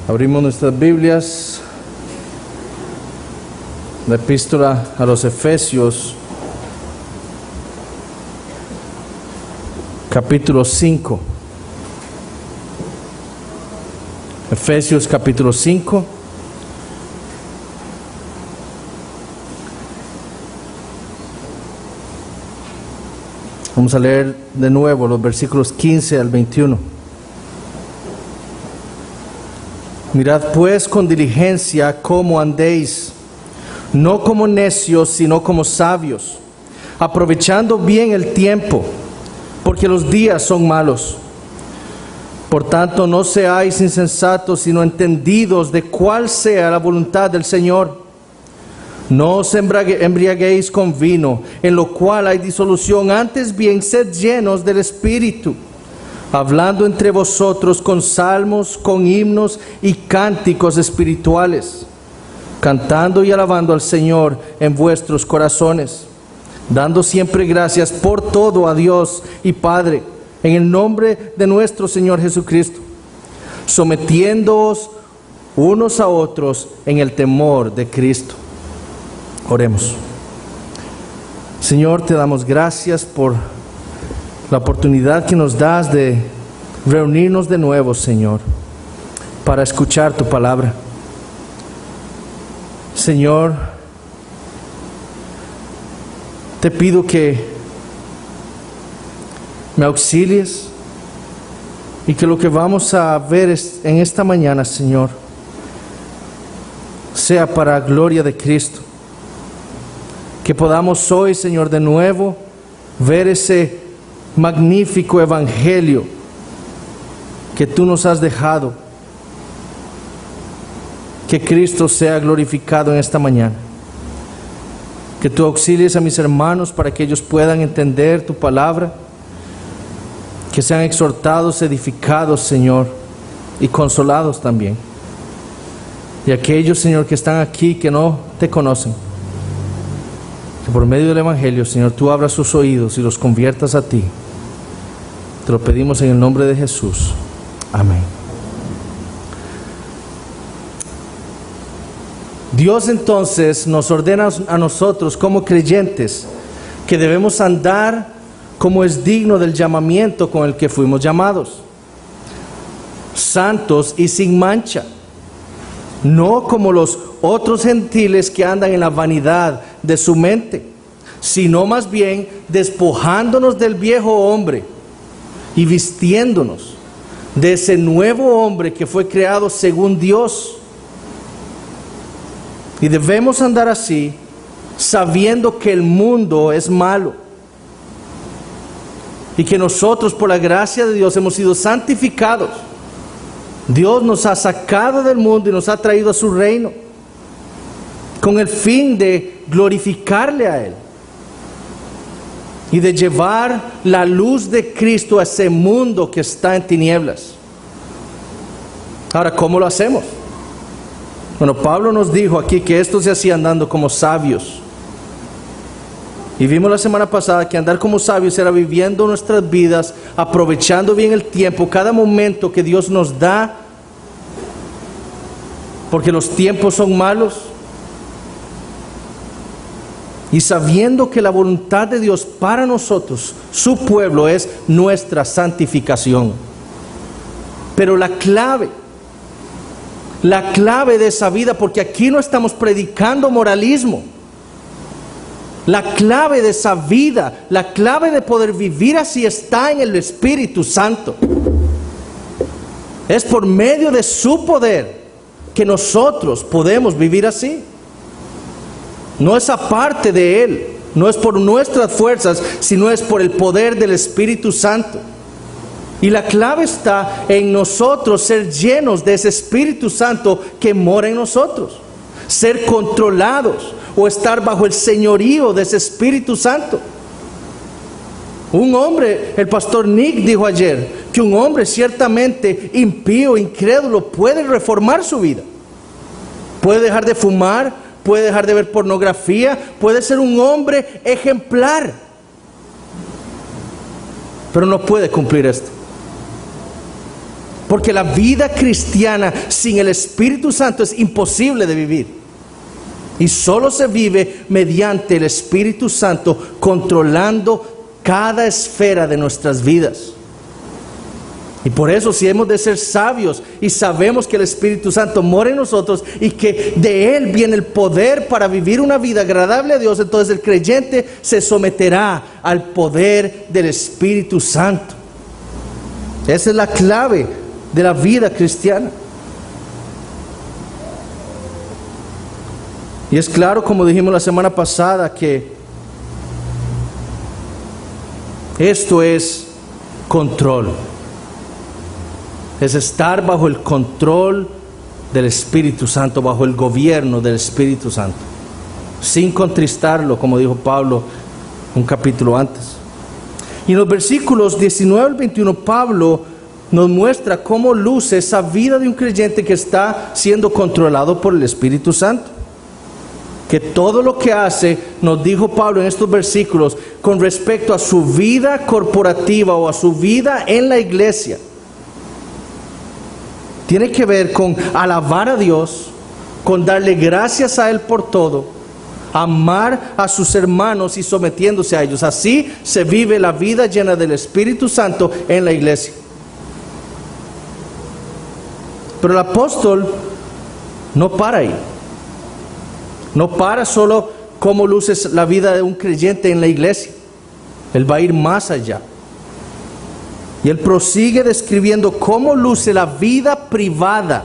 Abrimos nuestras Biblias, la epístola a los Efesios, capítulo 5. Efesios capítulo 5. Vamos a leer de nuevo los versículos 15 al 21. Mirad pues con diligencia cómo andéis, no como necios, sino como sabios, aprovechando bien el tiempo, porque los días son malos. Por tanto, no seáis insensatos, sino entendidos de cuál sea la voluntad del Señor. No os embriaguéis con vino, en lo cual hay disolución, antes bien sed llenos del Espíritu, hablando entre vosotros con salmos, con himnos y cánticos espirituales, cantando y alabando al Señor en vuestros corazones, dando siempre gracias por todo a Dios y Padre, en el nombre de nuestro Señor Jesucristo, sometiéndoos unos a otros en el temor de Cristo. Oremos. Señor, te damos gracias por la oportunidad que nos das de reunirnos de nuevo, Señor, para escuchar tu palabra. Señor, te pido que me auxilies y que lo que vamos a ver en esta mañana, Señor, sea para la gloria de Cristo. Que podamos hoy, Señor, de nuevo ver ese magnífico evangelio que tú nos has dejado. Que Cristo sea glorificado en esta mañana. Que tú auxilies a mis hermanos para que ellos puedan entender tu palabra. Que sean exhortados, edificados, Señor, y consolados también. Y aquellos, Señor, que están aquí que no te conocen, que por medio del evangelio, Señor, tú abras sus oídos y los conviertas a ti. Te lo pedimos en el nombre de Jesús. Amén. Dios entonces nos ordena a nosotros como creyentes que debemos andar como es digno del llamamiento con el que fuimos llamados, santos y sin mancha, no como los otros gentiles que andan en la vanidad de su mente, sino más bien despojándonos del viejo hombre y vistiéndonos de ese nuevo hombre que fue creado según Dios. Y debemos andar así, sabiendo que el mundo es malo y que nosotros, por la gracia de Dios, hemos sido santificados. Dios nos ha sacado del mundo y nos ha traído a su reino con el fin de glorificarle a Él y de llevar la luz de Cristo a ese mundo que está en tinieblas. Ahora, ¿cómo lo hacemos? Bueno, Pablo nos dijo aquí que esto se hacía andando como sabios. Y vimos la semana pasada que andar como sabios era viviendo nuestras vidas, aprovechando bien el tiempo, cada momento que Dios nos da, porque los tiempos son malos. Y sabiendo que la voluntad de Dios para nosotros, su pueblo, es nuestra santificación. Pero la clave de esa vida, porque aquí no estamos predicando moralismo, la clave de esa vida, la clave de poder vivir así está en el Espíritu Santo. Es por medio de su poder que nosotros podemos vivir así. No es aparte de Él, no es por nuestras fuerzas, sino es por el poder del Espíritu Santo. Y la clave está en nosotros ser llenos de ese Espíritu Santo que mora en nosotros, ser controlados o estar bajo el señorío de ese Espíritu Santo. Un hombre, el pastor Nick dijo ayer, que un hombre ciertamente impío, incrédulo, puede reformar su vida. Puede dejar de fumar, puede dejar de ver pornografía, puede ser un hombre ejemplar, pero no puede cumplir esto. Porque la vida cristiana sin el Espíritu Santo es imposible de vivir. Y solo se vive mediante el Espíritu Santo controlando cada esfera de nuestras vidas. Y por eso, si hemos de ser sabios y sabemos que el Espíritu Santo mora en nosotros y que de Él viene el poder para vivir una vida agradable a Dios, entonces el creyente se someterá al poder del Espíritu Santo. Esa es la clave de la vida cristiana. Y es claro, como dijimos la semana pasada, que esto es control. Es estar bajo el control del Espíritu Santo, bajo el gobierno del Espíritu Santo, sin contristarlo, como dijo Pablo un capítulo antes. Y en los versículos 19 al 21, Pablo nos muestra cómo luce esa vida de un creyente que está siendo controlado por el Espíritu Santo. Que todo lo que hace, nos dijo Pablo en estos versículos, con respecto a su vida corporativa o a su vida en la iglesia, tiene que ver con alabar a Dios, con darle gracias a Él por todo, amar a sus hermanos y sometiéndose a ellos. Así se vive la vida llena del Espíritu Santo en la iglesia. Pero el apóstol no para ahí. No para solo cómo luce la vida de un creyente en la iglesia. Él va a ir más allá. Y él prosigue describiendo cómo luce la vida privada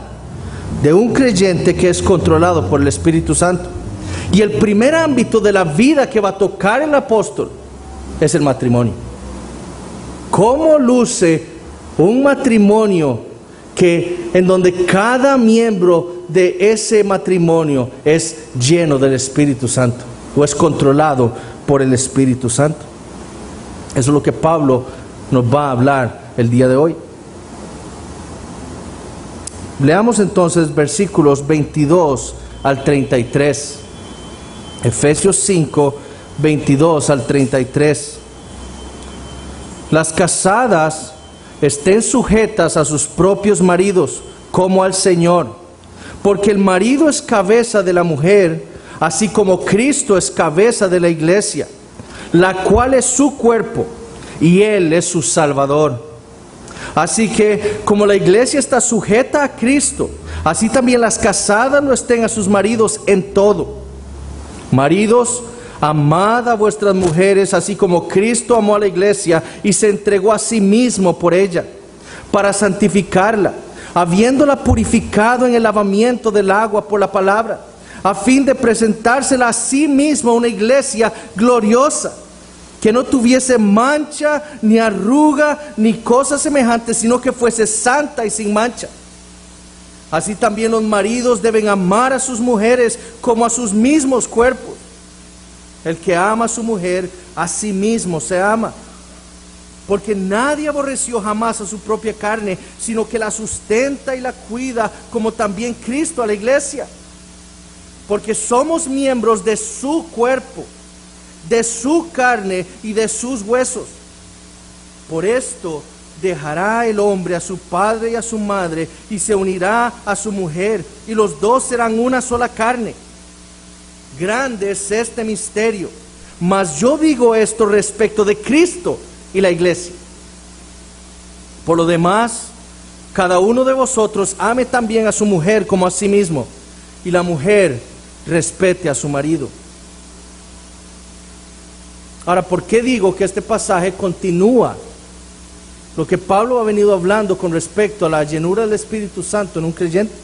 de un creyente que es controlado por el Espíritu Santo. Y el primer ámbito de la vida que va a tocar el apóstol es el matrimonio. ¿Cómo luce un matrimonio en donde cada miembro de ese matrimonio es lleno del Espíritu Santo o es controlado por el Espíritu Santo? Eso es lo que Pablo nos va a hablar el día de hoy. Leamos entonces versículos 22 al 33. Efesios 5, 22 al 33. Las casadas estén sujetas a sus propios maridos, como al Señor, porque el marido es cabeza de la mujer, así como Cristo es cabeza de la iglesia, la cual es su cuerpo, y Él es su Salvador. Así que, como la iglesia está sujeta a Cristo, así también las casadas lo estén a sus maridos en todo. Maridos, amad a vuestras mujeres, así como Cristo amó a la iglesia y se entregó a sí mismo por ella, para santificarla, habiéndola purificado en el lavamiento del agua por la palabra, a fin de presentársela a sí mismo a una iglesia gloriosa, que no tuviese mancha, ni arruga, ni cosa semejante, sino que fuese santa y sin mancha. Así también los maridos deben amar a sus mujeres como a sus mismos cuerpos. El que ama a su mujer, a sí mismo se ama. Porque nadie aborreció jamás a su propia carne, sino que la sustenta y la cuida, como también Cristo a la iglesia. Porque somos miembros de su cuerpo, de su carne y de sus huesos. Por esto dejará el hombre a su padre y a su madre, y se unirá a su mujer, y los dos serán una sola carne. Grande es este misterio, mas yo digo esto respecto de Cristo y la iglesia. Por lo demás, cada uno de vosotros ame también a su mujer como a sí mismo, y la mujer respete a su marido. Ahora, ¿por qué digo que este pasaje continúa lo que Pablo ha venido hablando con respecto a la llenura del Espíritu Santo en un creyente?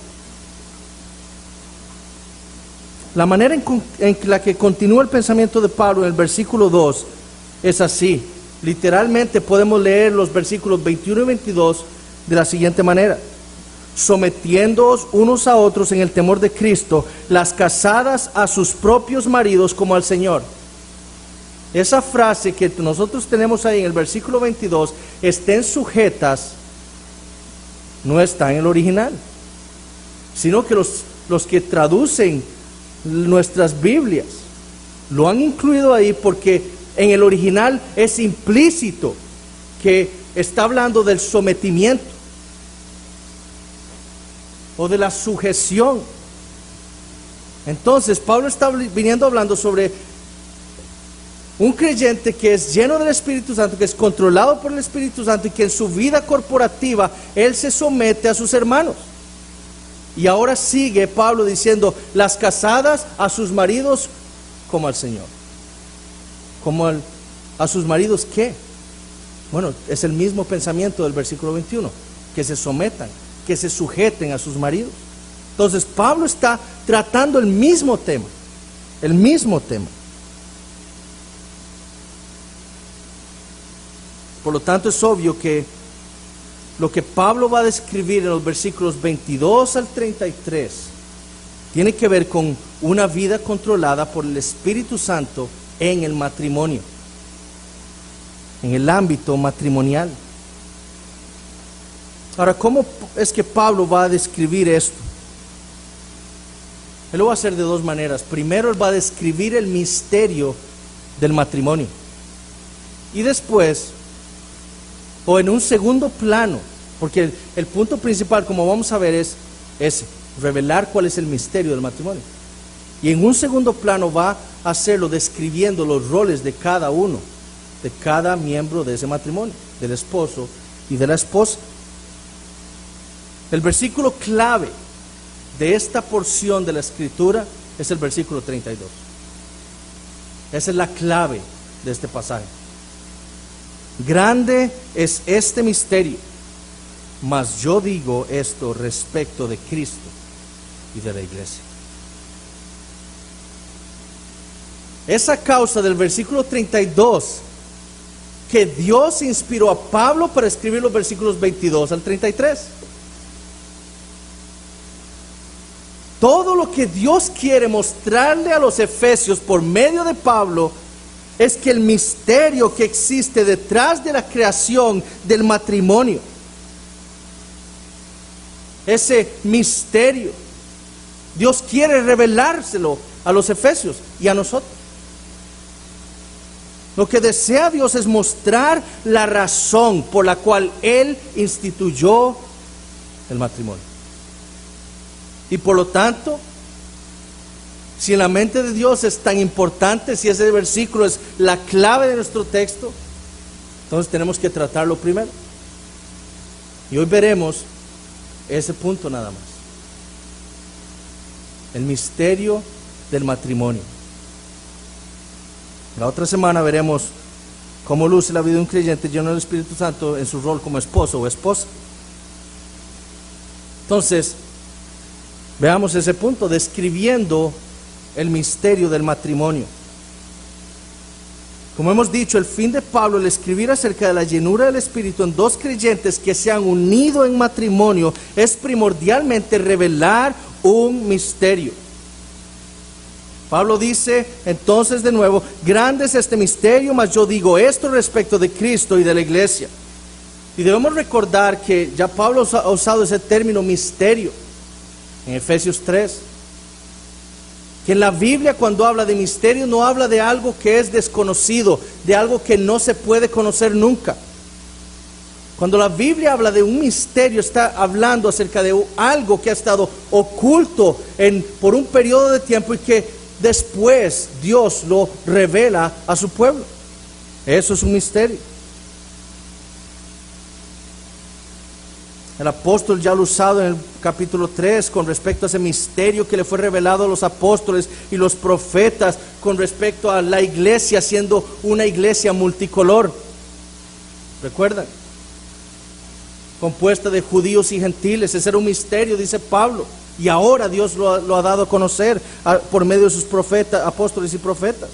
La manera en la que continúa el pensamiento de Pablo en el versículo 2 es así. Literalmente podemos leer los versículos 21 y 22 de la siguiente manera: sometiéndoos unos a otros en el temor de Cristo, las casadas a sus propios maridos como al Señor. Esa frase que nosotros tenemos ahí en el versículo 22, estén sujetas, no está en el original, sino que los que traducen nuestras Biblias lo han incluido ahí porque en el original es implícito que está hablando del sometimiento. o de la sujeción. Entonces Pablo está viniendo hablando sobre un creyente que es lleno del Espíritu Santo, que es controlado por el Espíritu Santo y que en su vida corporativa él se somete a sus hermanos. Y ahora sigue Pablo diciendo: las casadas a sus maridos como al Señor. A sus maridos, ¿qué? Bueno, es el mismo pensamiento del versículo 21, que se sometan, que se sujeten a sus maridos. Entonces Pablo está tratando el mismo tema. Por lo tanto, es obvio que lo que Pablo va a describir en los versículos 22 al 33 tiene que ver con una vida controlada por el Espíritu Santo en el matrimonio, en el ámbito matrimonial. Ahora, ¿cómo es que Pablo va a describir esto? Él lo va a hacer de dos maneras. Primero, él va a describir el misterio del matrimonio. Y después, o en un segundo plano, porque el punto principal, como vamos a ver, es ese: revelar cuál es el misterio del matrimonio. Y en un segundo plano va a hacerlo describiendo los roles de cada uno, de cada miembro de ese matrimonio, del esposo y de la esposa. El versículo clave de esta porción de la Escritura es el versículo 32. Esa es la clave de este pasaje. Grande es este misterio, mas yo digo esto respecto de Cristo y de la iglesia. Esa causa del versículo 32, que Dios inspiró a Pablo para escribir los versículos 22 al 33. Todo lo que Dios quiere mostrarle a los efesios por medio de Pablo es que el misterio que existe detrás de la creación del matrimonio, ese misterio, Dios quiere revelárselo a los efesios y a nosotros. Lo que desea Dios es mostrar la razón por la cual Él instituyó el matrimonio. Y por lo tanto, si en la mente de Dios es tan importante, si ese versículo es la clave de nuestro texto, entonces tenemos que tratarlo primero. Y hoy veremos ese punto nada más: el misterio del matrimonio. La otra semana veremos cómo luce la vida de un creyente lleno del Espíritu Santo en su rol como esposo o esposa. Entonces, veamos ese punto, describiendo el misterio del matrimonio. Como hemos dicho, el fin de Pablo al escribir acerca de la llenura del Espíritu en dos creyentes que se han unido en matrimonio es primordialmente revelar un misterio. Pablo dice entonces de nuevo: grande es este misterio, mas yo digo esto respecto de Cristo y de la iglesia. Y debemos recordar que ya Pablo ha usado ese término misterio en Efesios 3, que en la Biblia, cuando habla de misterio, no habla de algo que es desconocido, de algo que no se puede conocer nunca. Cuando la Biblia habla de un misterio, está hablando acerca de algo que ha estado oculto por un periodo de tiempo y que después Dios lo revela a su pueblo. Eso es un misterio. El apóstol ya lo ha usado en el capítulo 3 con respecto a ese misterio que le fue revelado a los apóstoles y los profetas con respecto a la iglesia siendo una iglesia multicolor. ¿Recuerdan? Compuesta de judíos y gentiles. Ese era un misterio, dice Pablo. Y ahora Dios lo ha dado a conocer por medio de sus profetas, apóstoles y profetas.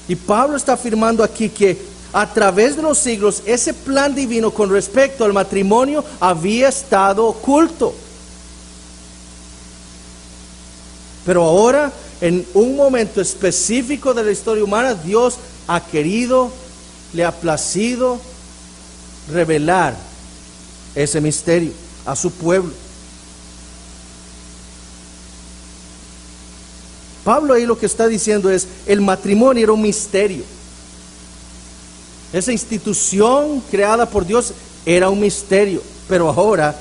Y Pablo está afirmando aquí que a través de los siglos, ese plan divino con respecto al matrimonio había estado oculto. Pero ahora, en un momento específico de la historia humana, Dios ha querido, le ha placido revelar ese misterio a su pueblo. Pablo ahí lo que está diciendo es: el matrimonio era un misterio. Esa institución creada por Dios era un misterio, pero ahora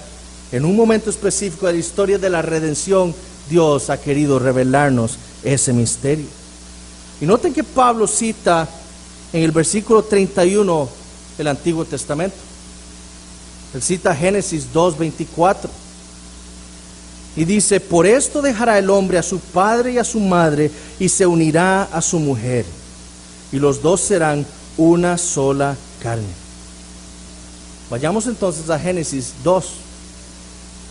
En un momento específico de la historia de la redención, Dios ha querido revelarnos ese misterio. Y noten que Pablo cita en el versículo 31 el Antiguo Testamento. Él cita Génesis 2:24 y dice: por esto dejará el hombre a su padre y a su madre y se unirá a su mujer, y los dos serán una sola carne. Vayamos entonces a Génesis 2.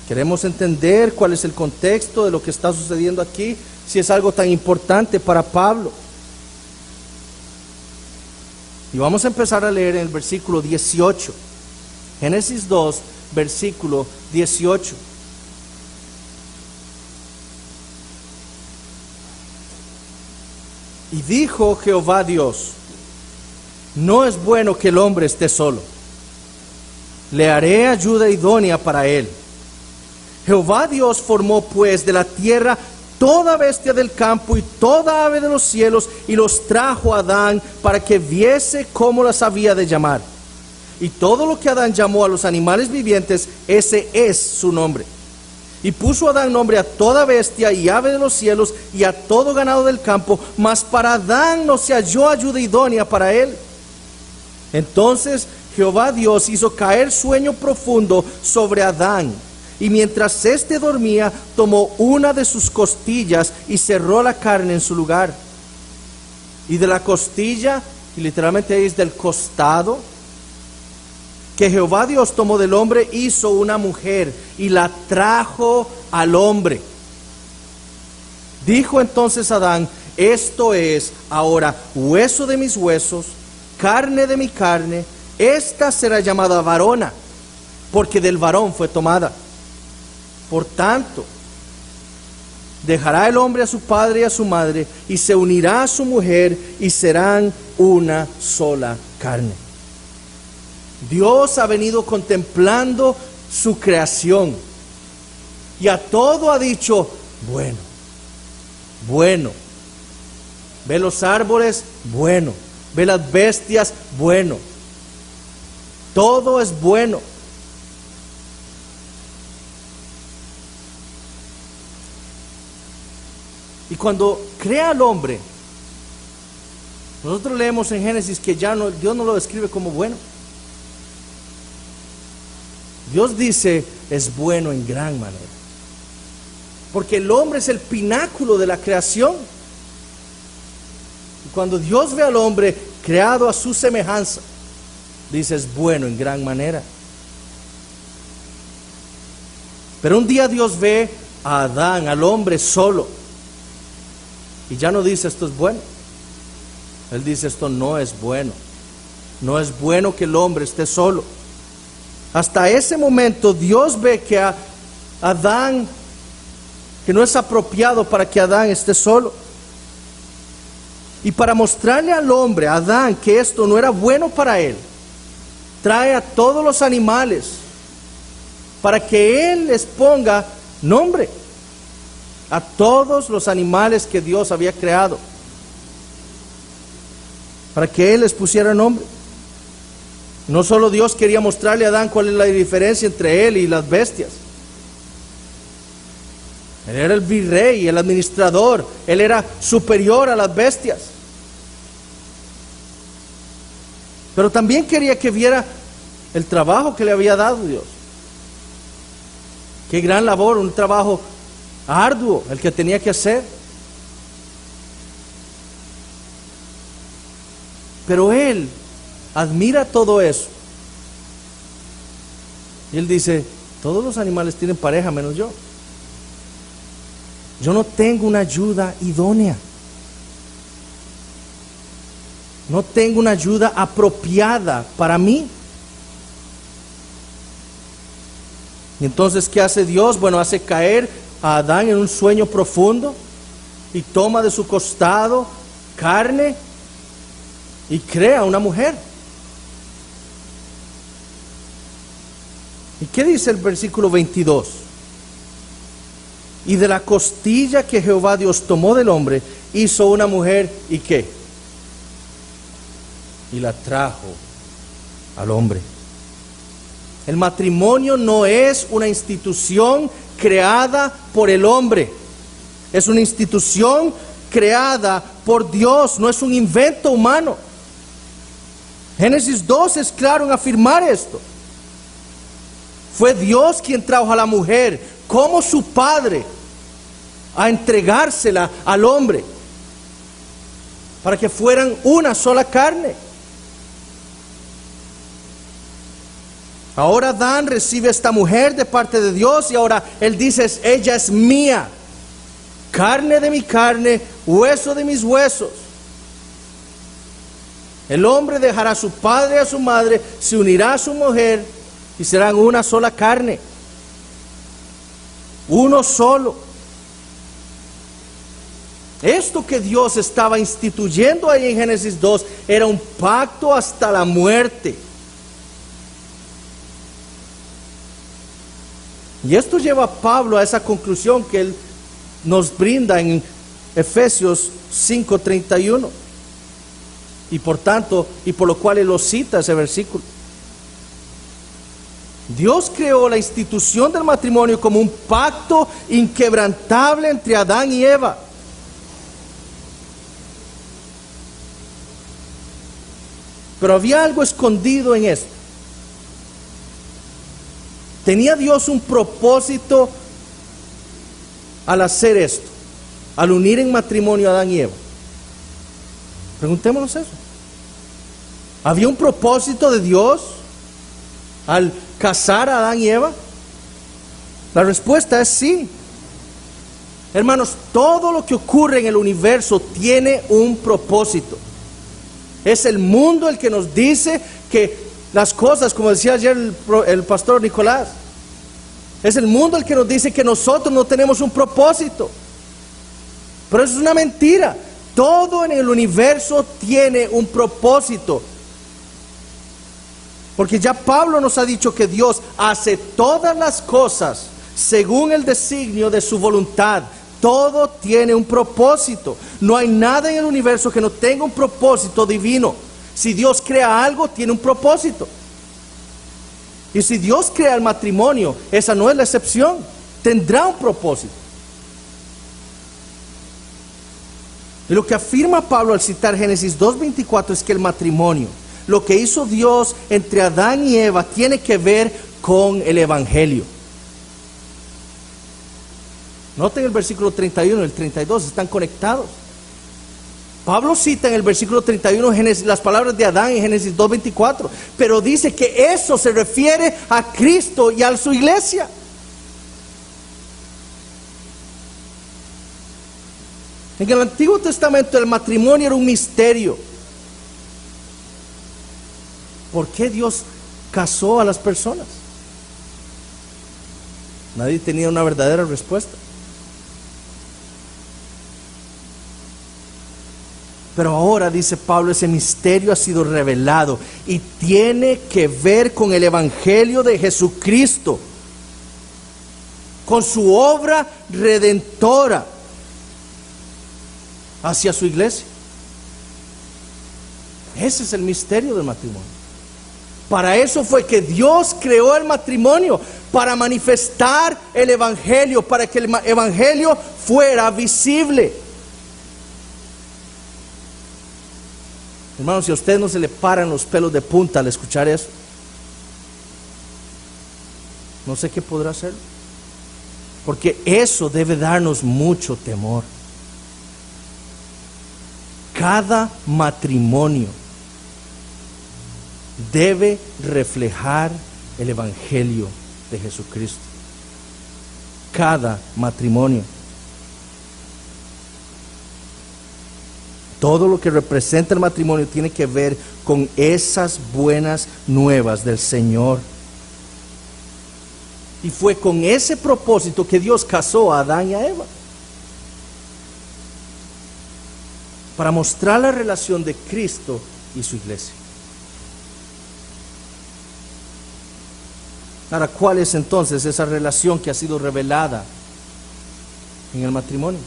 Queremos entender cuál es el contexto de lo que está sucediendo aquí, si es algo tan importante para Pablo. Y vamos a empezar a leer en el versículo 18. Génesis 2, versículo 18. Y dijo Jehová Dios: no es bueno que el hombre esté solo. Le haré ayuda idónea para él. Jehová Dios formó pues de la tierra toda bestia del campo y toda ave de los cielos, y los trajo a Adán para que viese cómo las había de llamar. Y todo lo que Adán llamó a los animales vivientes, ese es su nombre. Y puso Adán nombre a toda bestia y ave de los cielos y a todo ganado del campo, mas para Adán no se halló ayuda idónea para él. Entonces Jehová Dios hizo caer sueño profundo sobre Adán, y mientras éste dormía, tomó una de sus costillas y cerró la carne en su lugar. Y de la costilla, y literalmente ahí es del costado, que Jehová Dios tomó del hombre, hizo una mujer y la trajo al hombre. Dijo entonces Adán: esto es ahora hueso de mis huesos, carne de mi carne. Esta será llamada varona, porque del varón fue tomada. Por tanto, dejará el hombre a su padre y a su madre, y se unirá a su mujer, y serán una sola carne. Dios ha venido contemplando su creación, y a todo ha dicho: bueno, bueno. Ve los árboles, bueno. Ve las bestias, bueno. Todo es bueno. Y cuando crea al hombre, nosotros leemos en Génesis que ya no, Dios no lo describe como bueno. Dios dice: es bueno en gran manera. Porque el hombre es el pináculo de la creación. Y cuando Dios ve al hombre creado a su semejanza, dice: es bueno en gran manera. Pero un día Dios ve a Adán, al hombre solo, y ya no dice: esto es bueno. Él dice: esto no es bueno. No es bueno que el hombre esté solo. Hasta ese momento Dios ve que a Adán, que no es apropiado para que Adán esté solo. Y para mostrarle al hombre, a Adán, que esto no era bueno para él, trae a todos los animales para que él les ponga nombre. A todos los animales que Dios había creado, para que él les pusiera nombre. No solo Dios quería mostrarle a Adán cuál es la diferencia entre él y las bestias. Él era el virrey, el administrador. Él era superior a las bestias. Pero también quería que viera el trabajo que le había dado Dios. Qué gran labor, un trabajo arduo el que tenía que hacer. Pero él admira todo eso. Y él dice: todos los animales tienen pareja menos yo. Yo no tengo una ayuda idónea. No tengo una ayuda apropiada para mí. Y entonces, ¿qué hace Dios? Bueno, hace caer a Adán en un sueño profundo y toma de su costado carne y crea una mujer. ¿Y qué dice el versículo 22? Y de la costilla que Jehová Dios tomó del hombre, hizo una mujer, ¿y qué? Y la trajo al hombre. El matrimonio no es una institución creada por el hombre. Es una institución creada por Dios, no es un invento humano. Génesis 2 es claro en afirmar esto. Fue Dios quien trajo a la mujer como su padre a entregársela al hombre para que fueran una sola carne. Ahora Adán recibe a esta mujer de parte de Dios y ahora él dice, ella es mía, carne de mi carne, hueso de mis huesos. El hombre dejará a su padre y a su madre, se unirá a su mujer y serán una sola carne, uno solo. Esto que Dios estaba instituyendo ahí en Génesis 2 era un pacto hasta la muerte. Y esto lleva a Pablo a esa conclusión que él nos brinda en Efesios 5:31. Y por tanto, y por lo cual él lo cita ese versículo. Dios creó la institución del matrimonio como un pacto inquebrantable entre Adán y Eva. Pero había algo escondido en esto. ¿Tenía Dios un propósito al hacer esto? Al unir en matrimonio a Adán y Eva. Preguntémonos eso. ¿Había un propósito de Dios al casar a Adán y Eva? La respuesta es sí. Hermanos, todo lo que ocurre en el universo tiene un propósito. Es el mundo el que nos dice que las cosas, como decía ayer el pastor Nicolás, es el mundo el que nos dice que nosotros no tenemos un propósito. Pero eso es una mentira. Todo en el universo tiene un propósito. Porque ya Pablo nos ha dicho que Dios hace todas las cosas según el designio de su voluntad. Todo tiene un propósito. No hay nada en el universo que no tenga un propósito divino. Si Dios crea algo, tiene un propósito. Y si Dios crea el matrimonio, esa no es la excepción. Tendrá un propósito. Y lo que afirma Pablo al citar Génesis 2:24 es que el matrimonio, lo que hizo Dios entre Adán y Eva, tiene que ver con el Evangelio. Noten el versículo 31 y el 32, están conectados. Pablo cita en el versículo 31 las palabras de Adán en Génesis 2:24, pero dice que eso se refiere a Cristo y a su iglesia. En el Antiguo Testamento el matrimonio era un misterio. ¿Por qué Dios casó a las personas? Nadie tenía una verdadera respuesta. Pero ahora, dice Pablo, ese misterio ha sido revelado y tiene que ver con el Evangelio de Jesucristo, con su obra redentora hacia su iglesia. Ese es el misterio del matrimonio. Para eso fue que Dios creó el matrimonio, para manifestar el Evangelio, para que el Evangelio fuera visible. Hermanos, si a usted no se le paran los pelos de punta al escuchar eso, no sé qué podrá hacer. Porque eso debe darnos mucho temor. Cada matrimonio debe reflejar el Evangelio de Jesucristo. Cada matrimonio. Todo lo que representa el matrimonio tiene que ver con esas buenas nuevas del Señor. Y fue con ese propósito que Dios casó a Adán y a Eva. Para mostrar la relación de Cristo y su iglesia. Ahora, ¿cuál es entonces esa relación que ha sido revelada en el matrimonio?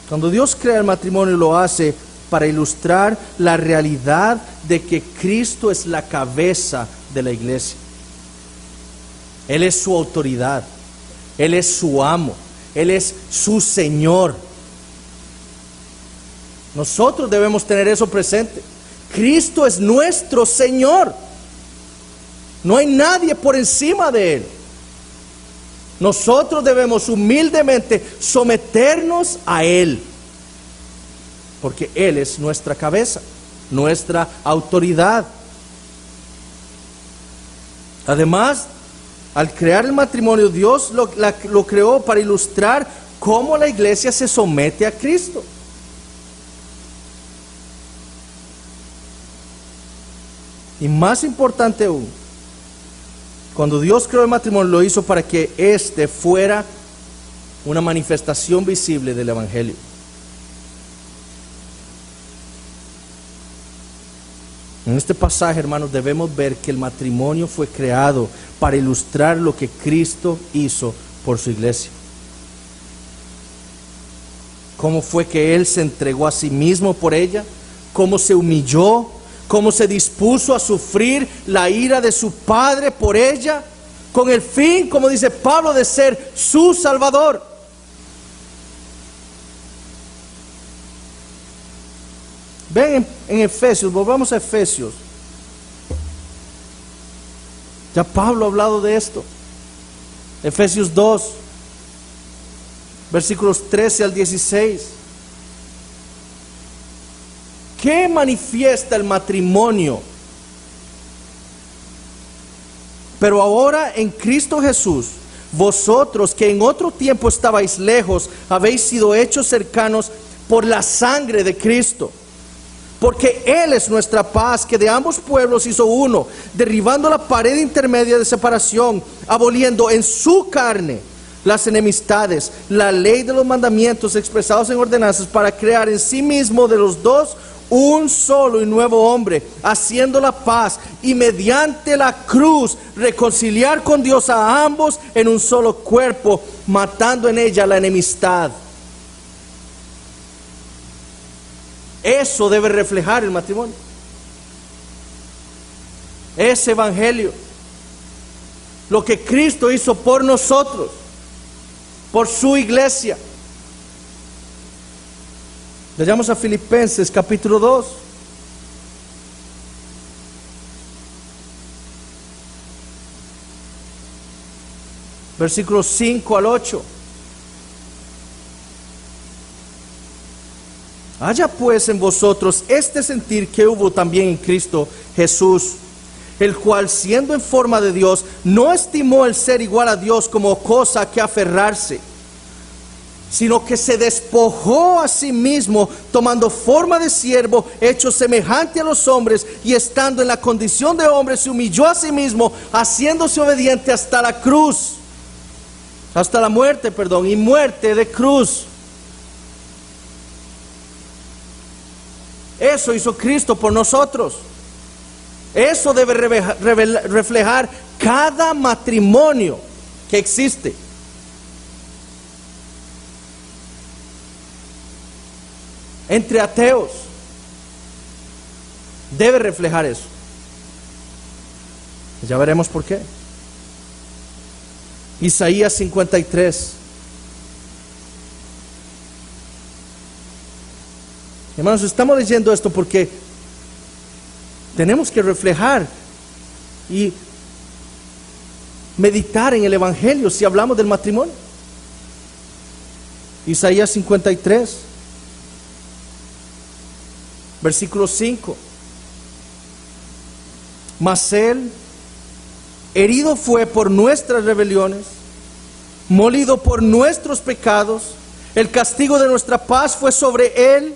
Cuando Dios crea el matrimonio, lo hace para ilustrar la realidad de que Cristo es la cabeza de la iglesia. Él es su autoridad, Él es su amo, Él es su Señor. Nosotros debemos tener eso presente. Cristo es nuestro Señor. No hay nadie por encima de Él. Nosotros debemos humildemente someternos a Él, porque Él es nuestra cabeza, nuestra autoridad. Además, al crear el matrimonio, Dios lo creó para ilustrar cómo la iglesia se somete a Cristo. Y más importante aún, cuando Dios creó el matrimonio, lo hizo para que éste fuera una manifestación visible del Evangelio. En este pasaje, hermanos, debemos ver que el matrimonio fue creado para ilustrar lo que Cristo hizo por su iglesia. Cómo fue que Él se entregó a sí mismo por ella, cómo se humilló, cómo se dispuso a sufrir la ira de su Padre por ella, con el fin, como dice Pablo, de ser su Salvador. Ven en Efesios, volvamos a Efesios. Ya Pablo ha hablado de esto. Efesios 2, versículos 13 al 16. ¿Qué manifiesta el matrimonio? Pero ahora en Cristo Jesús, vosotros que en otro tiempo estabais lejos, habéis sido hechos cercanos por la sangre de Cristo. Porque Él es nuestra paz, que de ambos pueblos hizo uno, derribando la pared intermedia de separación, aboliendo en su carne las enemistades, la ley de los mandamientos expresados en ordenanzas, para crear en sí mismo de los dos un solo y nuevo hombre, haciendo la paz, y mediante la cruz reconciliar con Dios a ambos en un solo cuerpo, matando en ella la enemistad. Eso debe reflejar el matrimonio. Ese evangelio, lo que Cristo hizo por nosotros, por su iglesia. Leamos a Filipenses capítulo 2. Versículos 5 al 8. Haya pues en vosotros este sentir que hubo también en Cristo Jesús, el cual, siendo en forma de Dios, no estimó el ser igual a Dios como cosa que aferrarse, sino que se despojó a sí mismo, tomando forma de siervo, hecho semejante a los hombres, y estando en la condición de hombre, se humilló a sí mismo, haciéndose obediente hasta la cruz, hasta la muerte, y muerte de cruz. Eso hizo Cristo por nosotros. Eso debe reflejar cada matrimonio que existe. Entre ateos debe reflejar eso. Ya veremos por qué. Isaías 53. Hermanos, estamos leyendo esto porque tenemos que reflejar y meditar en el evangelio si hablamos del matrimonio. Isaías 53, versículo 5. Mas Él herido fue por nuestras rebeliones, molido por nuestros pecados, el castigo de nuestra paz fue sobre Él,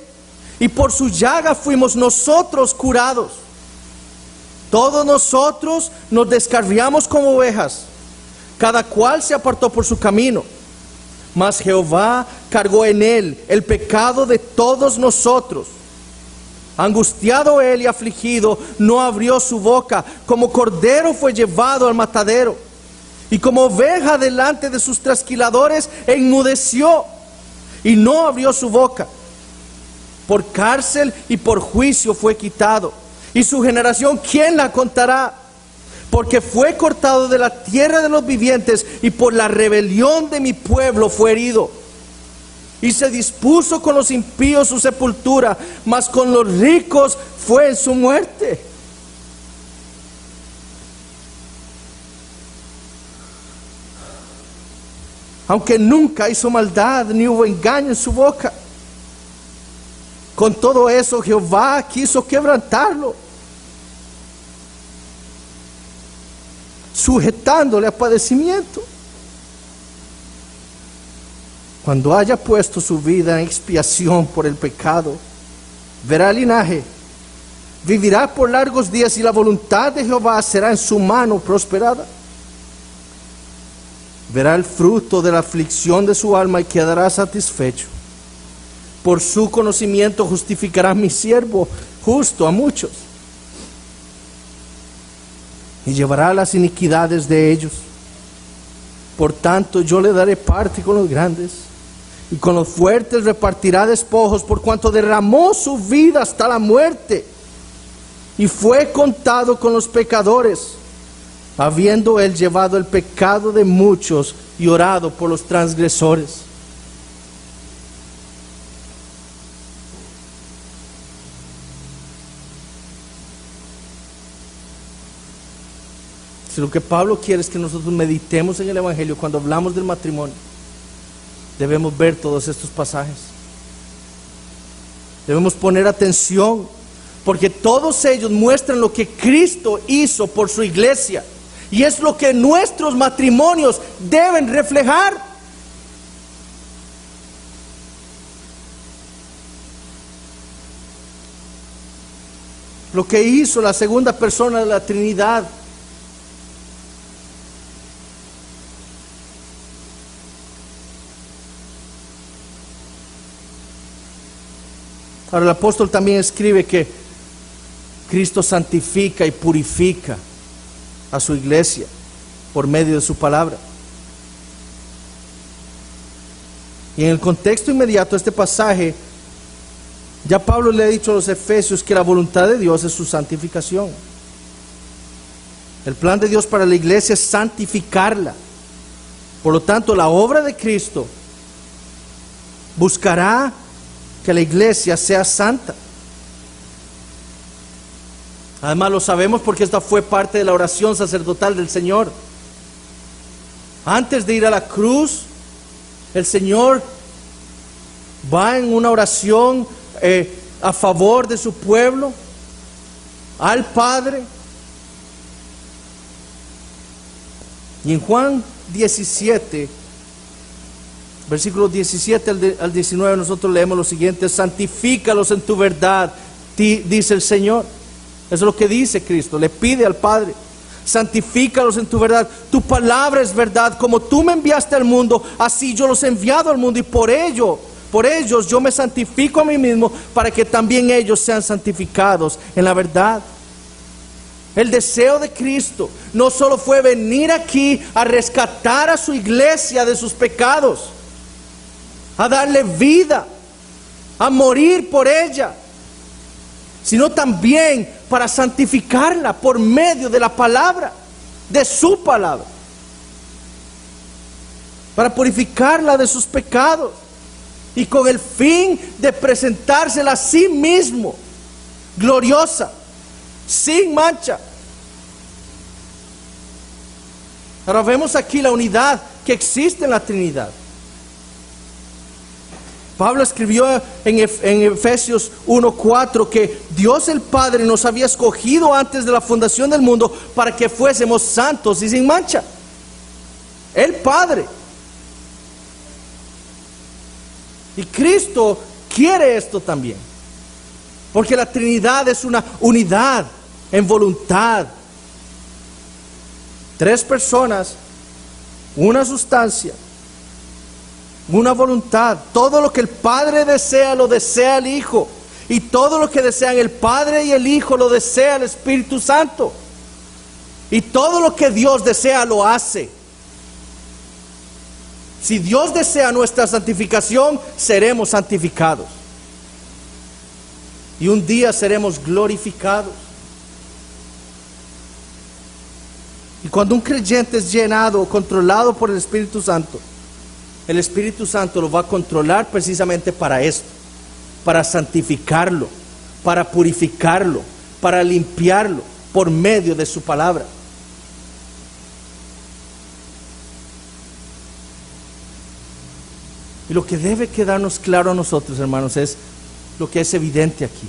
y por su llaga fuimos nosotros curados. Todos nosotros nos descarriamos como ovejas, cada cual se apartó por su camino, mas Jehová cargó en Él el pecado de todos nosotros. Angustiado Él y afligido, no abrió su boca. Como cordero fue llevado al matadero, y como oveja delante de sus trasquiladores enmudeció, y no abrió su boca. por cárcel y por juicio fue quitado. Y su generación, ¿quién la contará? Porque fue cortado de la tierra de los vivientes y por la rebelión de mi pueblo fue herido. Y se dispuso con los impíos su sepultura, mas con los ricos fue en su muerte. Aunque nunca hizo maldad, ni hubo engaño en su boca. Con todo eso Jehová quiso quebrantarlo, sujetándole a padecimiento. Cuando haya puesto su vida en expiación por el pecado, verá el linaje, vivirá por largos días, y la voluntad de Jehová será en su mano prosperada. Verá el fruto de la aflicción de su alma y quedará satisfecho. Por su conocimiento justificará mi siervo justo a muchos, y llevará las iniquidades de ellos. Por tanto, yo le daré parte con los grandes, y con los fuertes repartirá despojos, por cuanto derramó su vida hasta la muerte, y fue contado con los pecadores, habiendo él llevado el pecado de muchos y orado por los transgresores. Si lo que Pablo quiere es que nosotros meditemos en el Evangelio cuando hablamos del matrimonio, debemos ver todos estos pasajes. Debemos poner atención, porque todos ellos muestran lo que Cristo hizo por su iglesia, y es lo que nuestros matrimonios deben reflejar. Lo que hizo la segunda persona de la Trinidad. Ahora, el apóstol también escribe que Cristo santifica y purifica a su iglesia por medio de su palabra. Y en el contexto inmediato de este pasaje, ya Pablo le ha dicho a los efesios que la voluntad de Dios es su santificación. El plan de Dios para la iglesia es santificarla. Por lo tanto, la obra de Cristo buscará que la iglesia sea santa. Además lo sabemos porque esta fue parte de la oración sacerdotal del Señor. Antes de ir a la cruz, el Señor va en una oración a favor de su pueblo, al Padre. Y en Juan 17, versículos 17 al 19, nosotros leemos lo siguiente: santifícalos en tu verdad, dice el Señor. Eso es lo que dice Cristo, le pide al Padre: santifícalos en tu verdad, tu palabra es verdad. Como tú me enviaste al mundo, así yo los he enviado al mundo, y por ellos yo me santifico a mí mismo, para que también ellos sean santificados en la verdad. El deseo de Cristo no solo fue venir aquí a rescatar a su iglesia de sus pecados, a darle vida, a morir por ella, sino también para santificarla por medio de la palabra, de su palabra, para purificarla de sus pecados, y con el fin de presentársela a sí mismo, gloriosa, sin mancha. Ahora vemos aquí la unidad que existe en la Trinidad. Pablo escribió en Efesios 1:4 que Dios el Padre nos había escogido antes de la fundación del mundo para que fuésemos santos y sin mancha. El Padre. Y Cristo quiere esto también, porque la Trinidad es una unidad en voluntad. Tres personas, una sustancia, una voluntad. Todo lo que el Padre desea, lo desea el Hijo. Y todo lo que desean el Padre y el Hijo, lo desea el Espíritu Santo. Y todo lo que Dios desea, lo hace. Si Dios desea nuestra santificación, seremos santificados. y un día seremos glorificados. Y cuando un creyente es llenado, controlado por el Espíritu Santo lo va a controlar precisamente para esto, para santificarlo, para purificarlo, para limpiarlo por medio de su palabra. Y lo que debe quedarnos claro a nosotros, hermanos, es lo que es evidente aquí.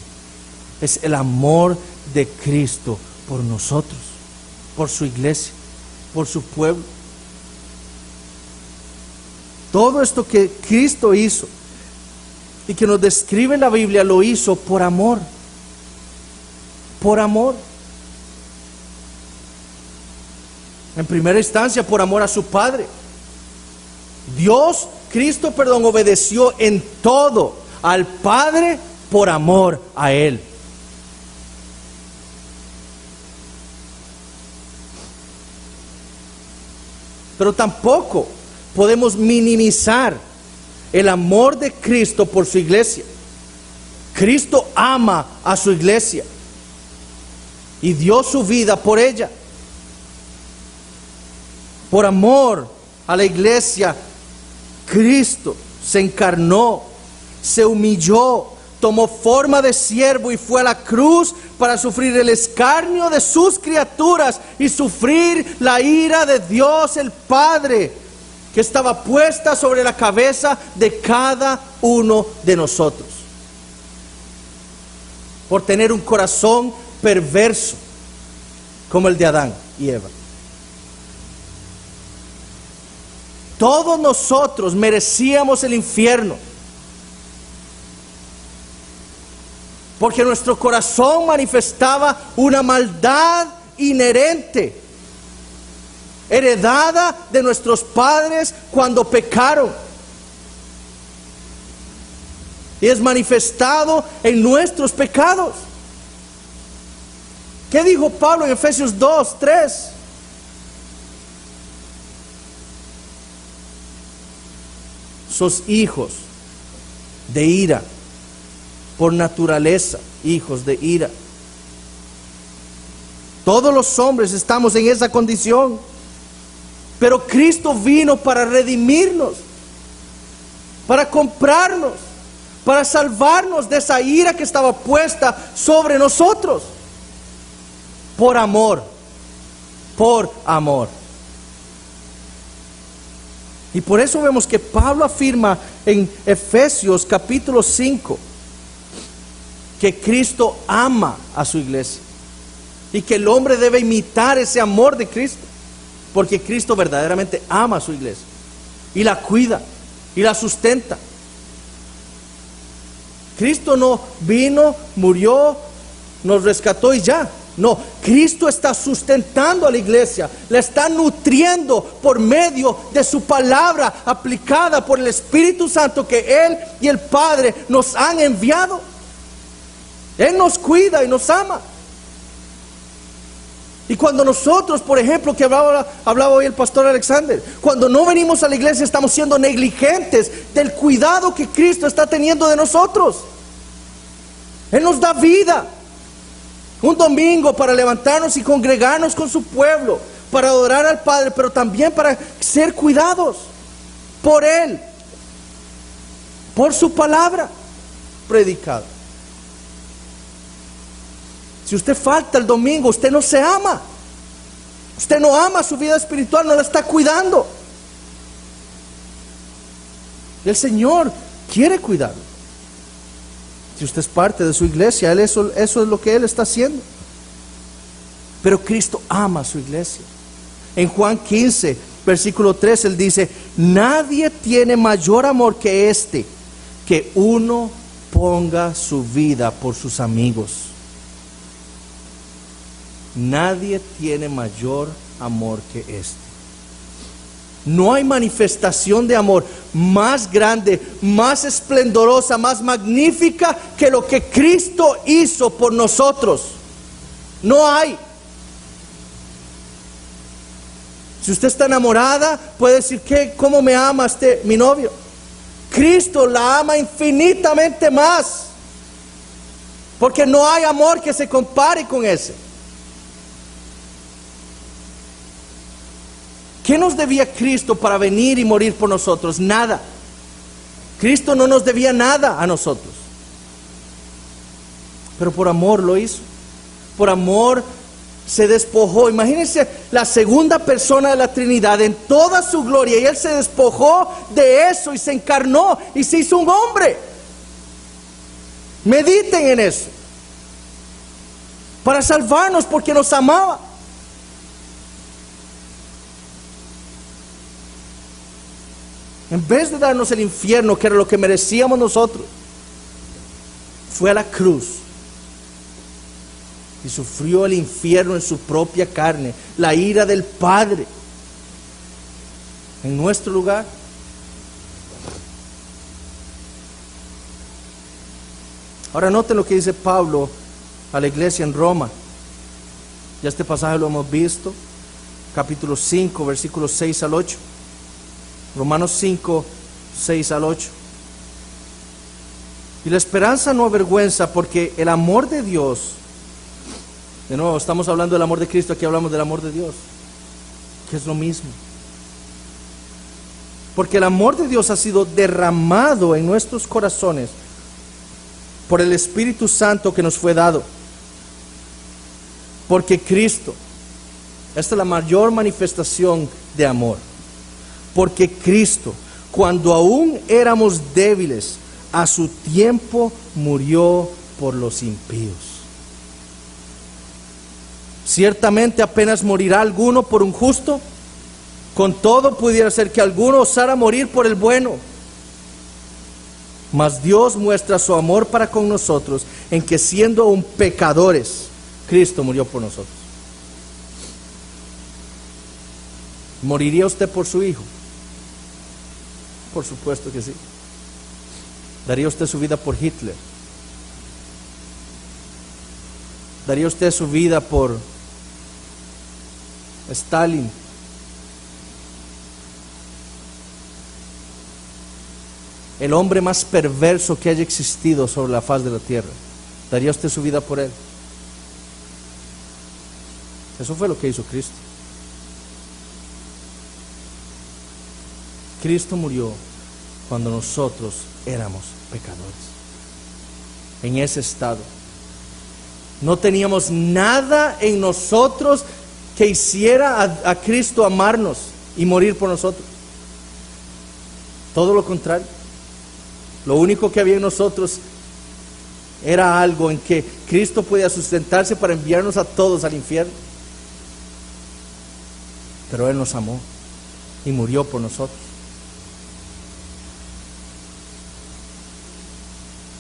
Es el amor de Cristo por nosotros, por su iglesia, por su pueblo. Todo esto que Cristo hizo y que nos describe la Biblia, lo hizo por amor. Por amor. En primera instancia, por amor a su Padre. Cristo, obedeció en todo al Padre por amor a Él. Pero tampoco podemos minimizar el amor de Cristo por su iglesia. Cristo ama a su iglesia y dio su vida por ella. Por amor a la iglesia, Cristo se encarnó, se humilló, tomó forma de siervo y fue a la cruz para sufrir el escarnio de sus criaturas y sufrir la ira de Dios el Padre, que estaba puesta sobre la cabeza de cada uno de nosotros, por tener un corazón perverso como el de Adán y Eva. Todos nosotros merecíamos el infierno, porque nuestro corazón manifestaba una maldad inherente, heredada de nuestros padres cuando pecaron, y es manifestado en nuestros pecados. ¿Qué dijo Pablo en Efesios 2:3? Sos hijos de ira, por naturaleza, hijos de ira. Todos los hombres estamos en esa condición, pero Cristo vino para redimirnos, para comprarnos, para salvarnos de esa ira que estaba puesta sobre nosotros, por amor, por amor. Y por eso vemos que Pablo afirma en Efesios capítulo 5 que Cristo ama a su iglesia y que el hombre debe imitar ese amor de Cristo, porque Cristo verdaderamente ama a su iglesia y la cuida y la sustenta. Cristo no vino, murió, nos rescató y ya. No, Cristo está sustentando a la iglesia, la está nutriendo por medio de su palabra aplicada por el Espíritu Santo que Él y el Padre nos han enviado. Él nos cuida y nos ama. Y cuando nosotros, por ejemplo, que hablaba hoy el pastor Alexander, cuando no venimos a la iglesia estamos siendo negligentes del cuidado que Cristo está teniendo de nosotros. Él nos da vida. Un domingo para levantarnos y congregarnos con su pueblo, para adorar al Padre, pero también para ser cuidados por Él, por su palabra predicada. Si usted falta el domingo, usted no se ama. Usted no ama su vida espiritual, no la está cuidando. Y el Señor quiere cuidarlo. Si usted es parte de su iglesia, eso es lo que Él está haciendo. Pero Cristo ama a su iglesia. En Juan 15, versículo 3, Él dice: nadie tiene mayor amor que este, que uno ponga su vida por sus amigos. Nadie tiene mayor amor que este. No hay manifestación de amor más grande, más esplendorosa, más magnífica que lo que Cristo hizo por nosotros. No hay. Si usted está enamorada, puede decir: ¿cómo me ama mi novio? Cristo la ama infinitamente más, Porque no hay amor que se compare con ese. ¿Qué nos debía Cristo para venir y morir por nosotros? Nada. Cristo no nos debía nada a nosotros. Pero por amor lo hizo. Por amor se despojó. Imagínense la segunda persona de la Trinidad en toda su gloria. Y Él se despojó de eso y se encarnó y se hizo un hombre. Mediten en eso. Para salvarnos porque nos amaba. En vez de darnos el infierno, que era lo que merecíamos nosotros, fue a la cruz y sufrió el infierno en su propia carne, la ira del Padre, en nuestro lugar. Ahora noten lo que dice Pablo a la iglesia en Roma. Ya este pasaje lo hemos visto, capítulo 5, versículos 6 al 8. Romanos 5, 6 al 8. Y la esperanza no avergüenza, porque el amor de Dios, de nuevo estamos hablando del amor de Cristo, aquí hablamos del amor de Dios, que es lo mismo. Porque el amor de Dios ha sido derramado en nuestros corazones por el Espíritu Santo que nos fue dado. Porque Cristo, esta es la mayor manifestación de amor. Porque Cristo, cuando aún éramos débiles, a su tiempo murió por los impíos. Ciertamente apenas morirá alguno por un justo, con todo pudiera ser que alguno osara morir por el bueno. Mas Dios muestra su amor para con nosotros, en que siendo aún pecadores, Cristo murió por nosotros. ¿Moriría usted por su hijo? Por supuesto que sí. ¿Daría usted su vida por Hitler? ¿Daría usted su vida por Stalin? El hombre más perverso que haya existido sobre la faz de la tierra. ¿Daría usted su vida por él? Eso fue lo que hizo Cristo. Cristo murió cuando nosotros éramos pecadores. En ese estado. No teníamos nada en nosotros que hiciera a Cristo amarnos y morir por nosotros. Todo lo contrario. Lo único que había en nosotros era algo en que Cristo podía sustentarse para enviarnos a todos al infierno. Pero Él nos amó y murió por nosotros.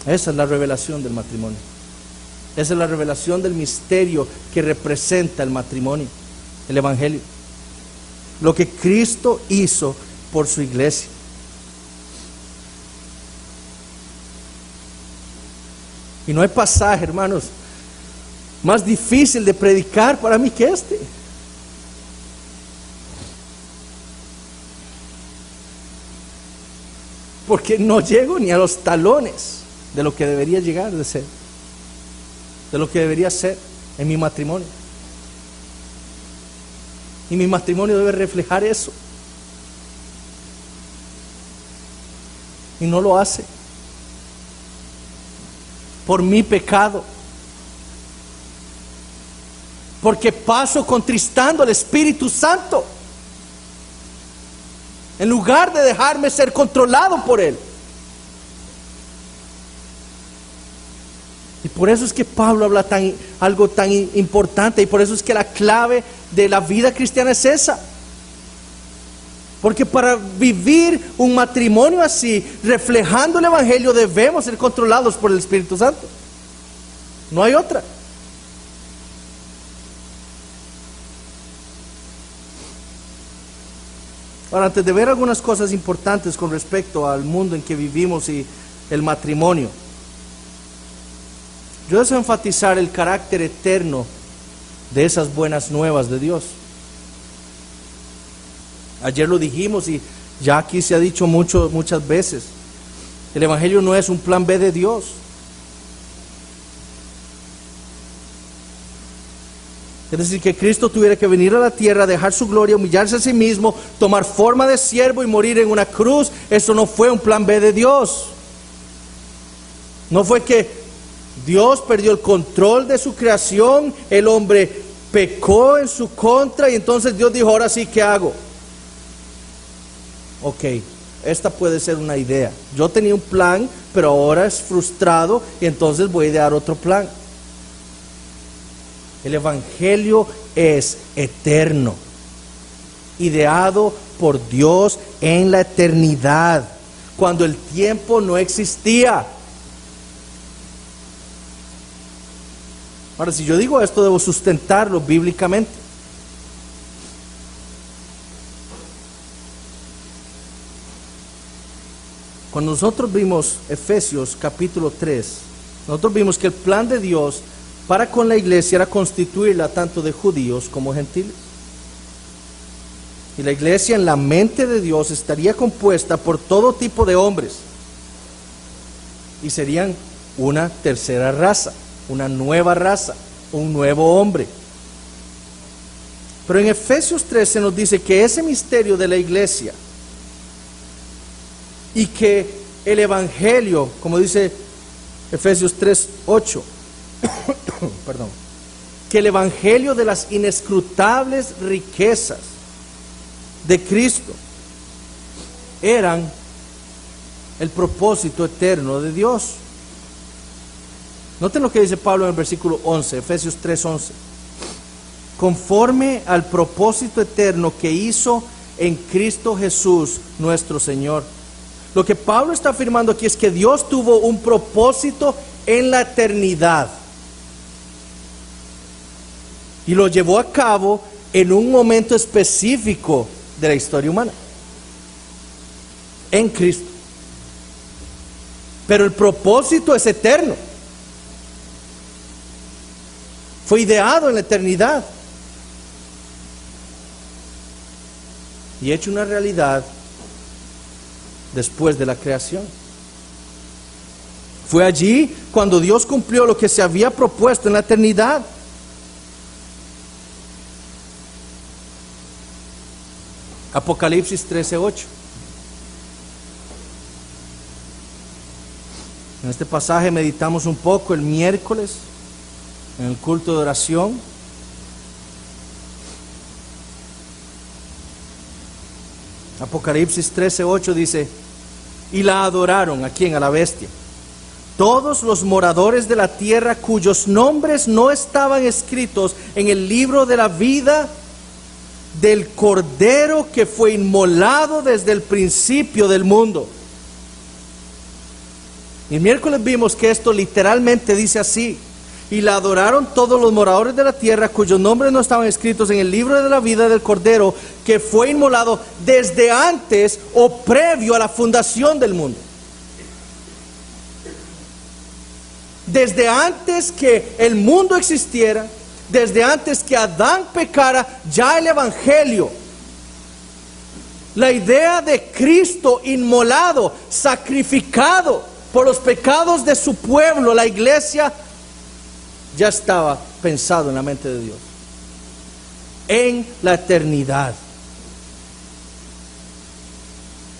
Esa es la revelación del matrimonio. Esa es la revelación del misterio que representa el matrimonio, el evangelio. Lo que Cristo hizo por su iglesia. Y no hay pasaje, hermanos, más difícil de predicar para mí que este. Porque no llego ni a los talones de lo que debería llegar de ser, de lo que debería ser en mi matrimonio. Y mi matrimonio debe reflejar eso. Y no lo hace. Por mi pecado. Porque paso contristando al Espíritu Santo, en lugar de dejarme ser controlado por Él. Y por eso es que Pablo habla algo tan importante, y por eso es que la clave de la vida cristiana es esa. Porque para vivir un matrimonio así, reflejando el evangelio, debemos ser controlados por el Espíritu Santo. No hay otra. Ahora, antes de ver algunas cosas importantes con respecto al mundo en que vivimos y el matrimonio, yo deseo enfatizar el carácter eterno de esas buenas nuevas de Dios. Ayer lo dijimos y ya aquí se ha dicho muchas veces. El evangelio no es un plan B de Dios. Es decir, que Cristo tuviera que venir a la tierra, dejar su gloria, humillarse a sí mismo, tomar forma de siervo y morir en una cruz. Eso no fue un plan B de Dios. No fue que Dios perdió el control de su creación, el hombre pecó en su contra y entonces Dios dijo, ahora sí, ¿qué hago? Ok, esta puede ser una idea. Yo tenía un plan, pero ahora es frustrado y entonces voy a idear otro plan. El Evangelio es eterno, ideado por Dios en la eternidad, cuando el tiempo no existía. Ahora, si yo digo esto, debo sustentarlo bíblicamente. Cuando nosotros vimos Efesios capítulo 3, nosotros vimos que el plan de Dios para con la iglesia era constituirla tanto de judíos como gentiles. Y la iglesia en la mente de Dios estaría compuesta por todo tipo de hombres. Y serían una tercera raza, una nueva raza, un nuevo hombre. Pero en Efesios 3 se nos dice que ese misterio de la iglesia y que el Evangelio, como dice Efesios 3:8, perdón, que el Evangelio de las inescrutables riquezas de Cristo eran el propósito eterno de Dios. Noten lo que dice Pablo en el versículo 11, Efesios 3:11. Conforme al propósito eterno que hizo en Cristo Jesús nuestro Señor. Lo que Pablo está afirmando aquí es que Dios tuvo un propósito en la eternidad y lo llevó a cabo en un momento específico de la historia humana, en Cristo. Pero el propósito es eterno, fue ideado en la eternidad y hecho una realidad después de la creación. Fue allí cuando Dios cumplió lo que se había propuesto en la eternidad. Apocalipsis 13:8. En este pasaje meditamos un poco el miércoles en el culto de oración. Apocalipsis 13:8 dice: y la adoraron, ¿a quién? A la bestia. Todos los moradores de la tierra cuyos nombres no estaban escritos en el libro de la vida del Cordero que fue inmolado desde el principio del mundo. Y el miércoles vimos que esto literalmente dice así: y la adoraron todos los moradores de la tierra cuyos nombres no estaban escritos en el libro de la vida del Cordero que fue inmolado desde antes o previo a la fundación del mundo. Desde antes que el mundo existiera, desde antes que Adán pecara, ya el Evangelio, la idea de Cristo inmolado, sacrificado por los pecados de su pueblo, la iglesia, ya estaba pensado en la mente de Dios, en la eternidad.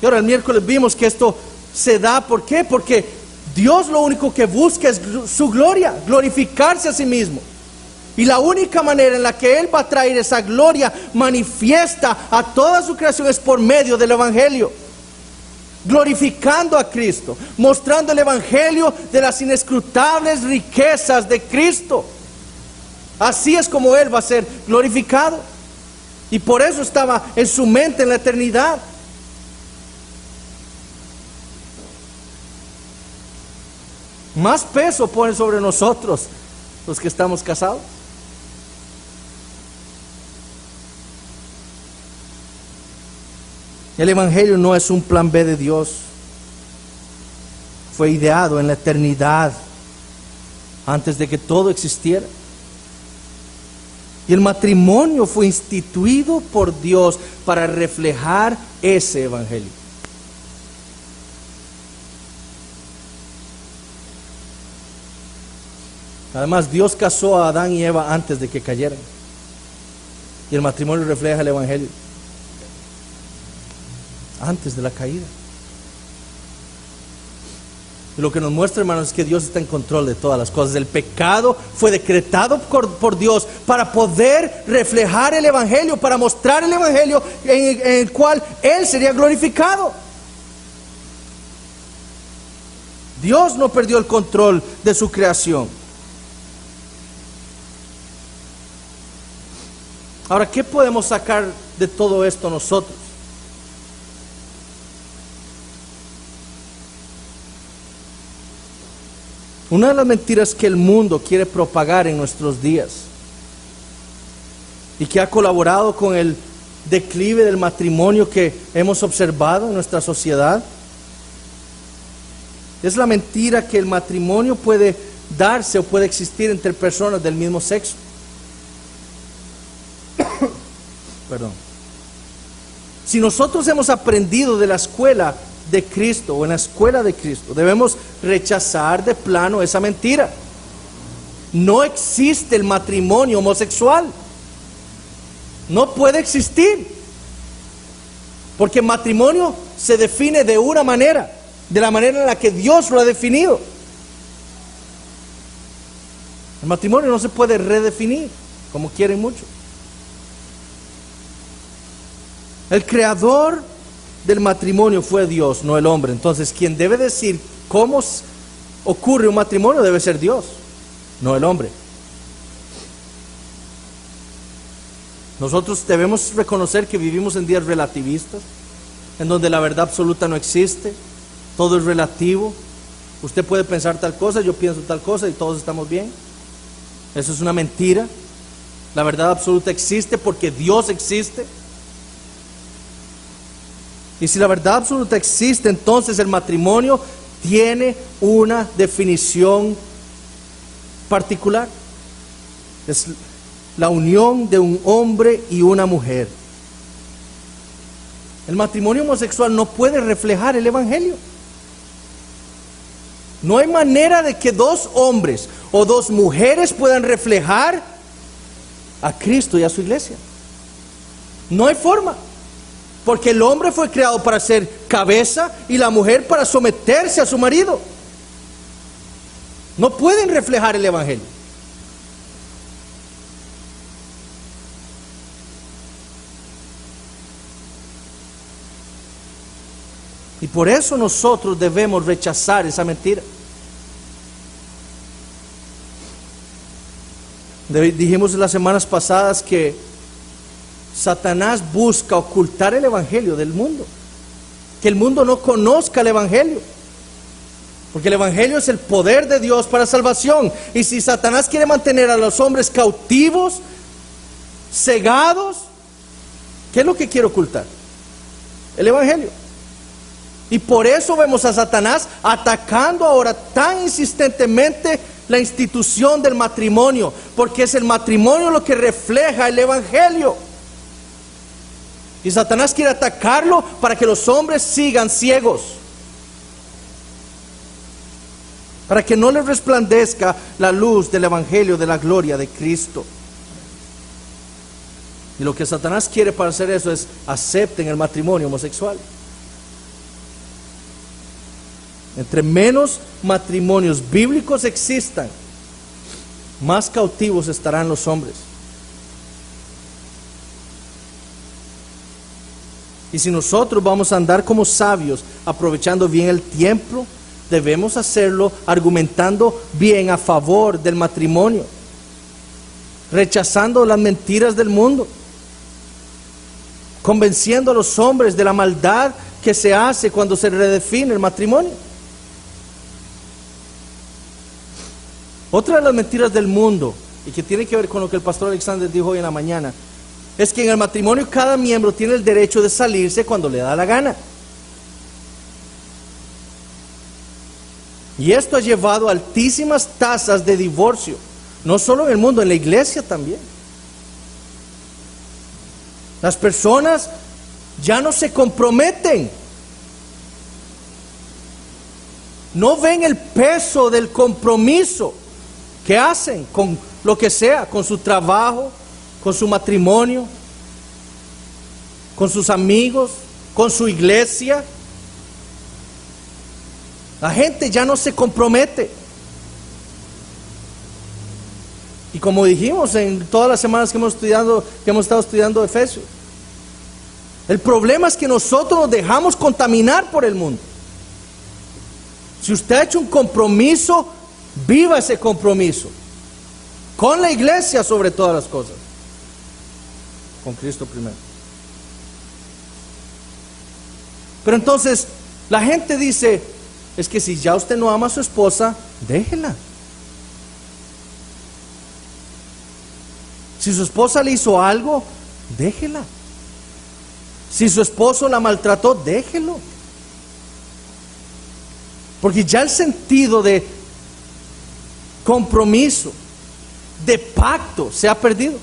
Y ahora el miércoles vimos que esto se da, ¿por qué? Porque Dios lo único que busca es su gloria, glorificarse a sí mismo. Y la única manera en la que Él va a traer esa gloria manifiesta a toda su creación es por medio del Evangelio. Glorificando a Cristo, mostrando el Evangelio de las inescrutables riquezas de Cristo. Así es como Él va a ser glorificado. Y por eso estaba en su mente en la eternidad. Más peso pone sobre nosotros los que estamos casados. El Evangelio no es un plan B de Dios. Fue ideado en la eternidad, antes de que todo existiera. Y el matrimonio fue instituido por Dios para reflejar ese Evangelio. Además, Dios casó a Adán y Eva antes de que cayeran. Y el matrimonio refleja el Evangelio antes de la caída. Y lo que nos muestra, hermanos, es que Dios está en control de todas las cosas. El pecado fue decretado por Dios para poder reflejar el Evangelio, para mostrar el Evangelio en el cual Él sería glorificado. Dios no perdió el control de su creación. Ahora, ¿qué podemos sacar de todo esto nosotros? Una de las mentiras que el mundo quiere propagar en nuestros días y que ha colaborado con el declive del matrimonio que hemos observado en nuestra sociedad es la mentira que el matrimonio puede darse o puede existir entre personas del mismo sexo. Perdón. Si nosotros hemos aprendido de la escuela de Cristo o en la escuela de Cristo, debemos rechazar de plano esa mentira. No existe el matrimonio homosexual. No puede existir. Porque el matrimonio se define de una manera, de la manera en la que Dios lo ha definido. El matrimonio no se puede redefinir como quieren muchos. El creador del matrimonio fue Dios, no el hombre. Entonces, quien debe decir cómo ocurre un matrimonio debe ser Dios, no el hombre. Nosotros debemos reconocer que vivimos en días relativistas, en donde la verdad absoluta no existe, todo es relativo. Usted puede pensar tal cosa, yo pienso tal cosa y todos estamos bien. Eso es una mentira. La verdad absoluta existe porque Dios existe. Y si la verdad absoluta existe, entonces el matrimonio tiene una definición particular. Es la unión de un hombre y una mujer. El matrimonio homosexual no puede reflejar el Evangelio. No hay manera de que dos hombres o dos mujeres puedan reflejar a Cristo y a su iglesia. No hay forma. Porque el hombre fue creado para ser cabeza y la mujer para someterse a su marido. No pueden reflejar el Evangelio. Y por eso nosotros debemos rechazar esa mentira. Dijimos en las semanas pasadas que Satanás busca ocultar el Evangelio del mundo, que el mundo no conozca el Evangelio, porque el Evangelio es el poder de Dios para salvación. Y si Satanás quiere mantener a los hombres cautivos, cegados, ¿qué es lo que quiere ocultar? El Evangelio. Y por eso vemos a Satanás atacando ahora tan insistentemente la institución del matrimonio, porque es el matrimonio lo que refleja el Evangelio. Y Satanás quiere atacarlo para que los hombres sigan ciegos, para que no les resplandezca la luz del Evangelio de la gloria de Cristo. Y lo que Satanás quiere para hacer eso es acepten el matrimonio homosexual. Entre menos matrimonios bíblicos existan, más cautivos estarán los hombres. Y si nosotros vamos a andar como sabios, aprovechando bien el tiempo, debemos hacerlo argumentando bien a favor del matrimonio, rechazando las mentiras del mundo, convenciendo a los hombres de la maldad que se hace cuando se redefine el matrimonio. Otra de las mentiras del mundo, y que tiene que ver con lo que el pastor Alexander dijo hoy en la mañana, es que en el matrimonio cada miembro tiene el derecho de salirse cuando le da la gana. Y esto ha llevado a altísimas tasas de divorcio, no solo en el mundo, en la iglesia también. Las personas ya no se comprometen, no ven el peso del compromiso que hacen con lo que sea, con su trabajo, con su matrimonio, con sus amigos, con su iglesia. La gente ya no se compromete. Y como dijimos en todas las semanas que hemos estado estudiando Efesios, el problema es que nosotros nos dejamos contaminar por el mundo. Si usted ha hecho un compromiso, viva ese compromiso. Con la iglesia sobre todas las cosas. Con Cristo primero. Pero entonces, la gente dice, es que si ya usted no ama a su esposa, déjela. Si su esposa le hizo algo, déjela. Si su esposo la maltrató, déjelo. Porque ya el sentido de compromiso, de pacto, se ha perdido.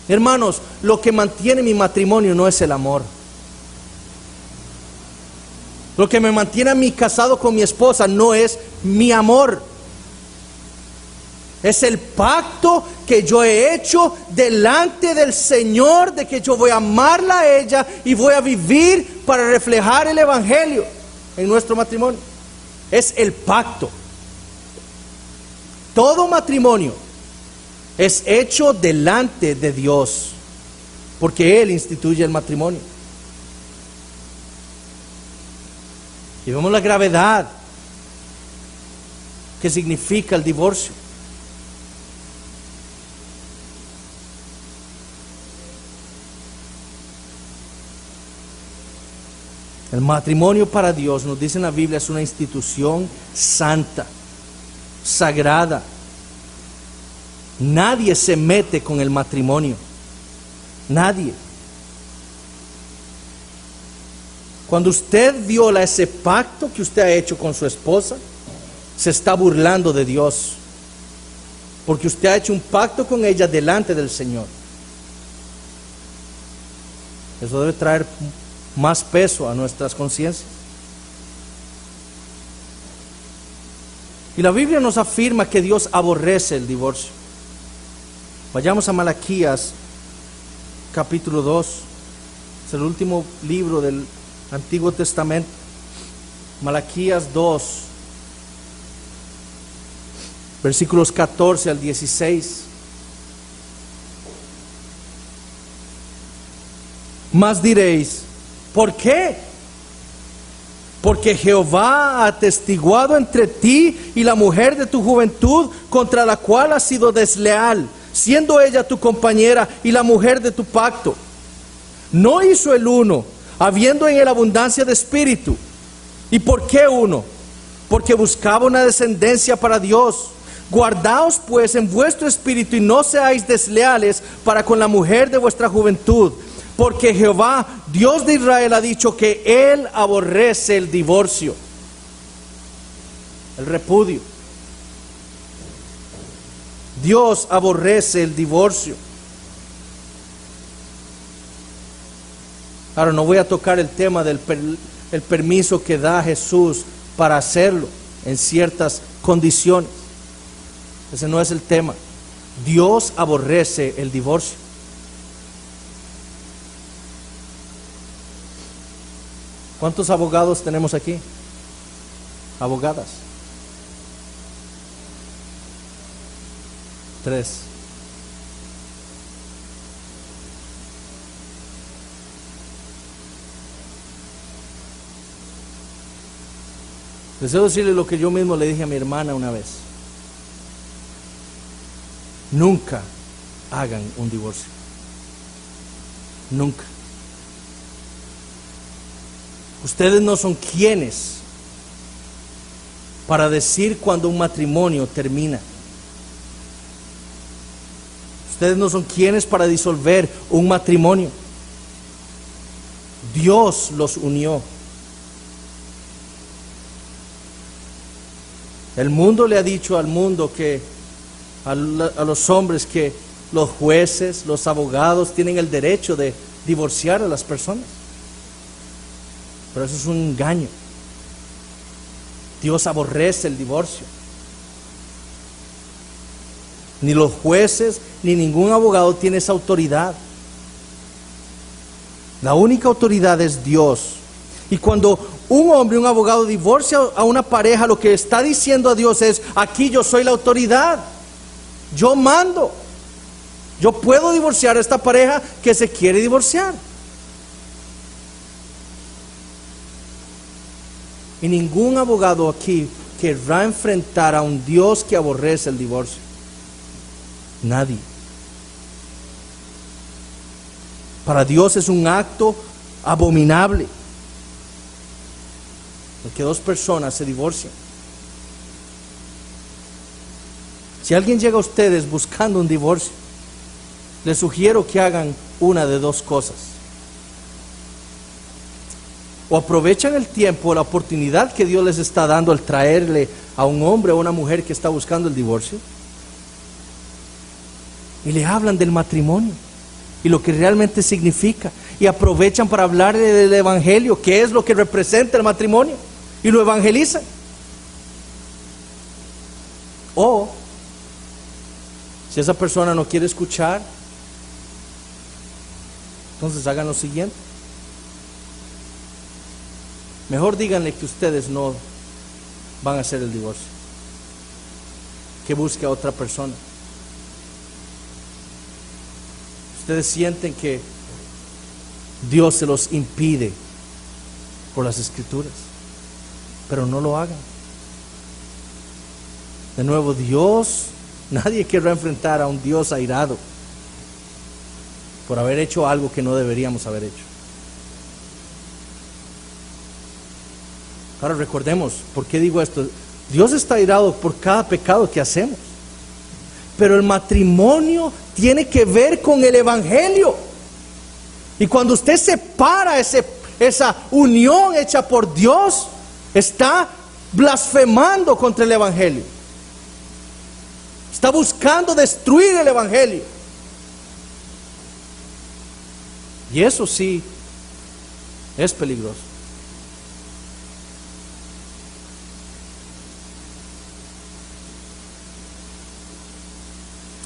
Hermanos, lo que mantiene mi matrimonio no es el amor. Lo que me mantiene a mí casado con mi esposa no es mi amor. Es el pacto que yo he hecho delante del Señor, de que yo voy a amarla a ella y voy a vivir para reflejar el Evangelio en nuestro matrimonio. Es el pacto. Todo matrimonio es hecho delante de Dios, porque Él instituye el matrimonio. Y vemos la gravedad que significa el divorcio. El matrimonio para Dios, nos dice en la Biblia, es una institución santa, sagrada. Nadie se mete con el matrimonio. Nadie. Cuando usted viola ese pacto que usted ha hecho con su esposa, se está burlando de Dios. Porque usted ha hecho un pacto con ella delante del Señor. Eso debe traer más peso a nuestras conciencias. Y la Biblia nos afirma que Dios aborrece el divorcio. Vayamos a Malaquías capítulo 2. Es el último libro del Antiguo Testamento. Malaquías 2, versículos 14 al 16. Mas diréis, ¿por qué? Porque Jehová ha atestiguado entre ti y la mujer de tu juventud, contra la cual has sido desleal, siendo ella tu compañera y la mujer de tu pacto. ¿No hizo el uno, habiendo en él abundancia de espíritu? ¿Y por qué uno? Porque buscaba una descendencia para Dios. Guardaos pues en vuestro espíritu y no seáis desleales para con la mujer de vuestra juventud. Porque Jehová, Dios de Israel, ha dicho que Él aborrece el divorcio, el repudio. Dios aborrece el divorcio. Ahora no voy a tocar el tema del el permiso que da Jesús para hacerlo en ciertas condiciones. Ese no es el tema. Dios aborrece el divorcio. ¿Cuántos abogados tenemos aquí? Abogadas. 3. Deseo decirle lo que yo mismo le dije a mi hermana una vez. Nunca hagan un divorcio. Nunca. Ustedes no son quienes para decir cuando un matrimonio termina. Ustedes no son quienes para disolver un matrimonio. Dios los unió. El mundo le ha dicho al mundo que a los hombres que los jueces, los abogados tienen el derecho de divorciar a las personas. Pero eso es un engaño. Dios aborrece el divorcio. Ni los jueces ni ningún abogado tiene esa autoridad. La única autoridad es Dios. Y cuando un hombre, un abogado divorcia a una pareja, lo que está diciendo a Dios es: aquí yo soy la autoridad, yo mando, yo puedo divorciar a esta pareja que se quiere divorciar. Y ningún abogado aquí querrá enfrentar a un Dios que aborrece el divorcio. Nadie. Para Dios es un acto abominable el que dos personas se divorcien. Si alguien llega a ustedes buscando un divorcio, les sugiero que hagan una de dos cosas: o aprovechan el tiempo, la oportunidad que Dios les está dando al traerle a un hombre o a una mujer que está buscando el divorcio, y le hablan del matrimonio y lo que realmente significa, y aprovechan para hablarle del evangelio, que es lo que representa el matrimonio, y lo evangelizan. O si esa persona no quiere escuchar, entonces hagan lo siguiente: mejor díganle que ustedes no van a hacer el divorcio, que busque a otra persona. Ustedes sienten que Dios se los impide por las Escrituras, pero no lo hagan. De nuevo, nadie querrá enfrentar a un Dios airado por haber hecho algo que no deberíamos haber hecho. Ahora recordemos, ¿por qué digo esto? Dios está airado por cada pecado que hacemos, pero el matrimonio tiene que ver con el evangelio. Y cuando usted separa esa unión hecha por Dios, está blasfemando contra el evangelio, está buscando destruir el evangelio. Y eso sí es peligroso.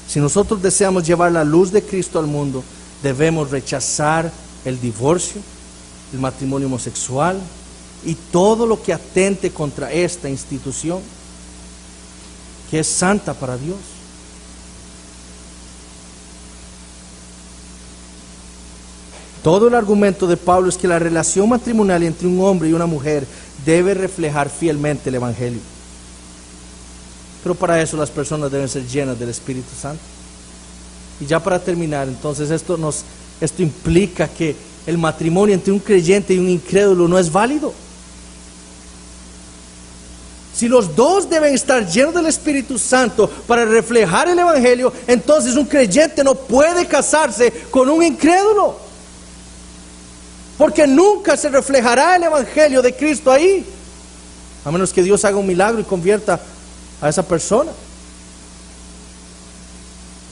Si nosotros deseamos llevar la luz de Cristo al mundo, debemos rechazar el divorcio, el matrimonio homosexual y todo lo que atente contra esta institución que es santa para Dios. Todo el argumento de Pablo es que la relación matrimonial entre un hombre y una mujer debe reflejar fielmente el evangelio. Pero para eso las personas deben ser llenas del Espíritu Santo. Y ya para terminar, entonces esto implica que el matrimonio entre un creyente y un incrédulo no es válido. Si los dos deben estar llenos del Espíritu Santo para reflejar el evangelio, entonces un creyente no puede casarse con un incrédulo, porque nunca se reflejará el evangelio de Cristo ahí, a menos que Dios haga un milagro y convierta a esa persona.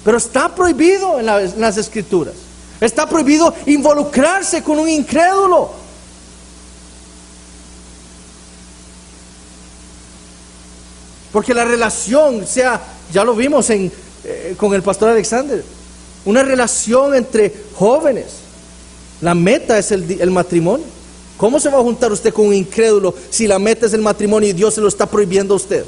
Pero está prohibido en las Escrituras. Está prohibido involucrarse con un incrédulo. Porque la relación ya lo vimos con el pastor Alexander, una relación entre jóvenes. La meta es el matrimonio. ¿Cómo se va a juntar usted con un incrédulo si la meta es el matrimonio y Dios se lo está prohibiendo a usted?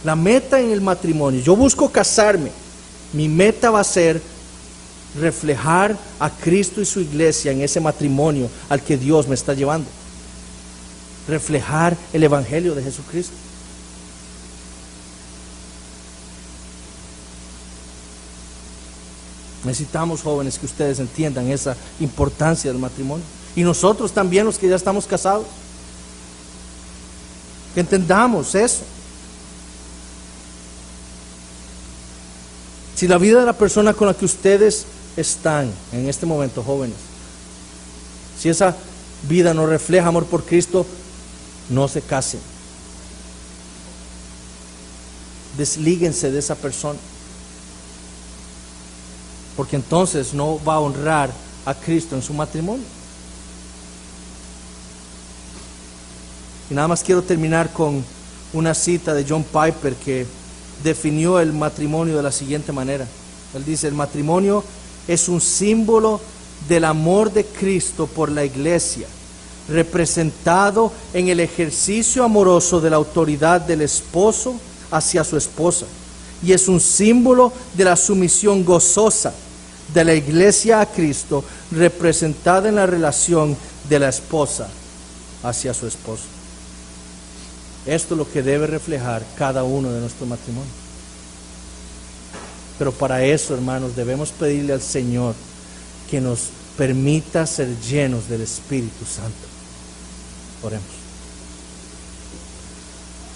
La meta en el matrimonio, yo busco casarme, mi meta va a ser reflejar a Cristo y su iglesia en ese matrimonio al que Dios me está llevando. Reflejar el evangelio de Jesucristo. Necesitamos, jóvenes, que ustedes entiendan esa importancia del matrimonio. Y nosotros también, los que ya estamos casados, que entendamos eso. Si la vida de la persona con la que ustedes están en este momento, jóvenes, si esa vida no refleja amor por Cristo, no se casen. Deslíguense de esa persona, porque entonces no va a honrar a Cristo en su matrimonio. Y nada más quiero terminar con una cita de John Piper que definió el matrimonio de la siguiente manera. Él dice, el matrimonio es un símbolo del amor de Cristo por la iglesia, representado en el ejercicio amoroso de la autoridad del esposo hacia su esposa, y es un símbolo de la sumisión gozosa de la iglesia a Cristo, representada en la relación de la esposa hacia su esposo. Esto es lo que debe reflejar cada uno de nuestros matrimonios. Pero para eso, hermanos, debemos pedirle al Señor que nos permita ser llenos del Espíritu Santo. Oremos.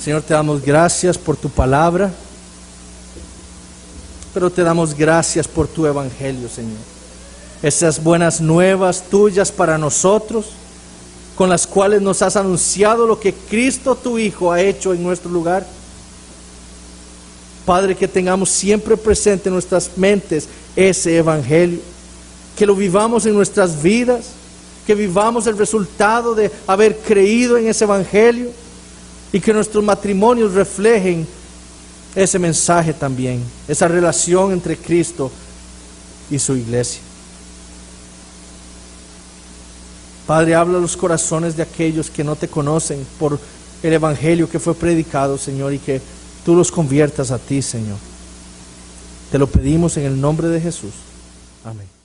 Señor, te damos gracias por tu palabra, pero te damos gracias por tu evangelio, Señor. Esas buenas nuevas tuyas para nosotros, con las cuales nos has anunciado lo que Cristo tu Hijo ha hecho en nuestro lugar. Padre, que tengamos siempre presente en nuestras mentes ese evangelio, que lo vivamos en nuestras vidas, que vivamos el resultado de haber creído en ese evangelio, y que nuestros matrimonios reflejen ese mensaje también, esa relación entre Cristo y su iglesia. Padre, habla a los corazones de aquellos que no te conocen por el evangelio que fue predicado, Señor, y que tú los conviertas a ti, Señor. Te lo pedimos en el nombre de Jesús. Amén.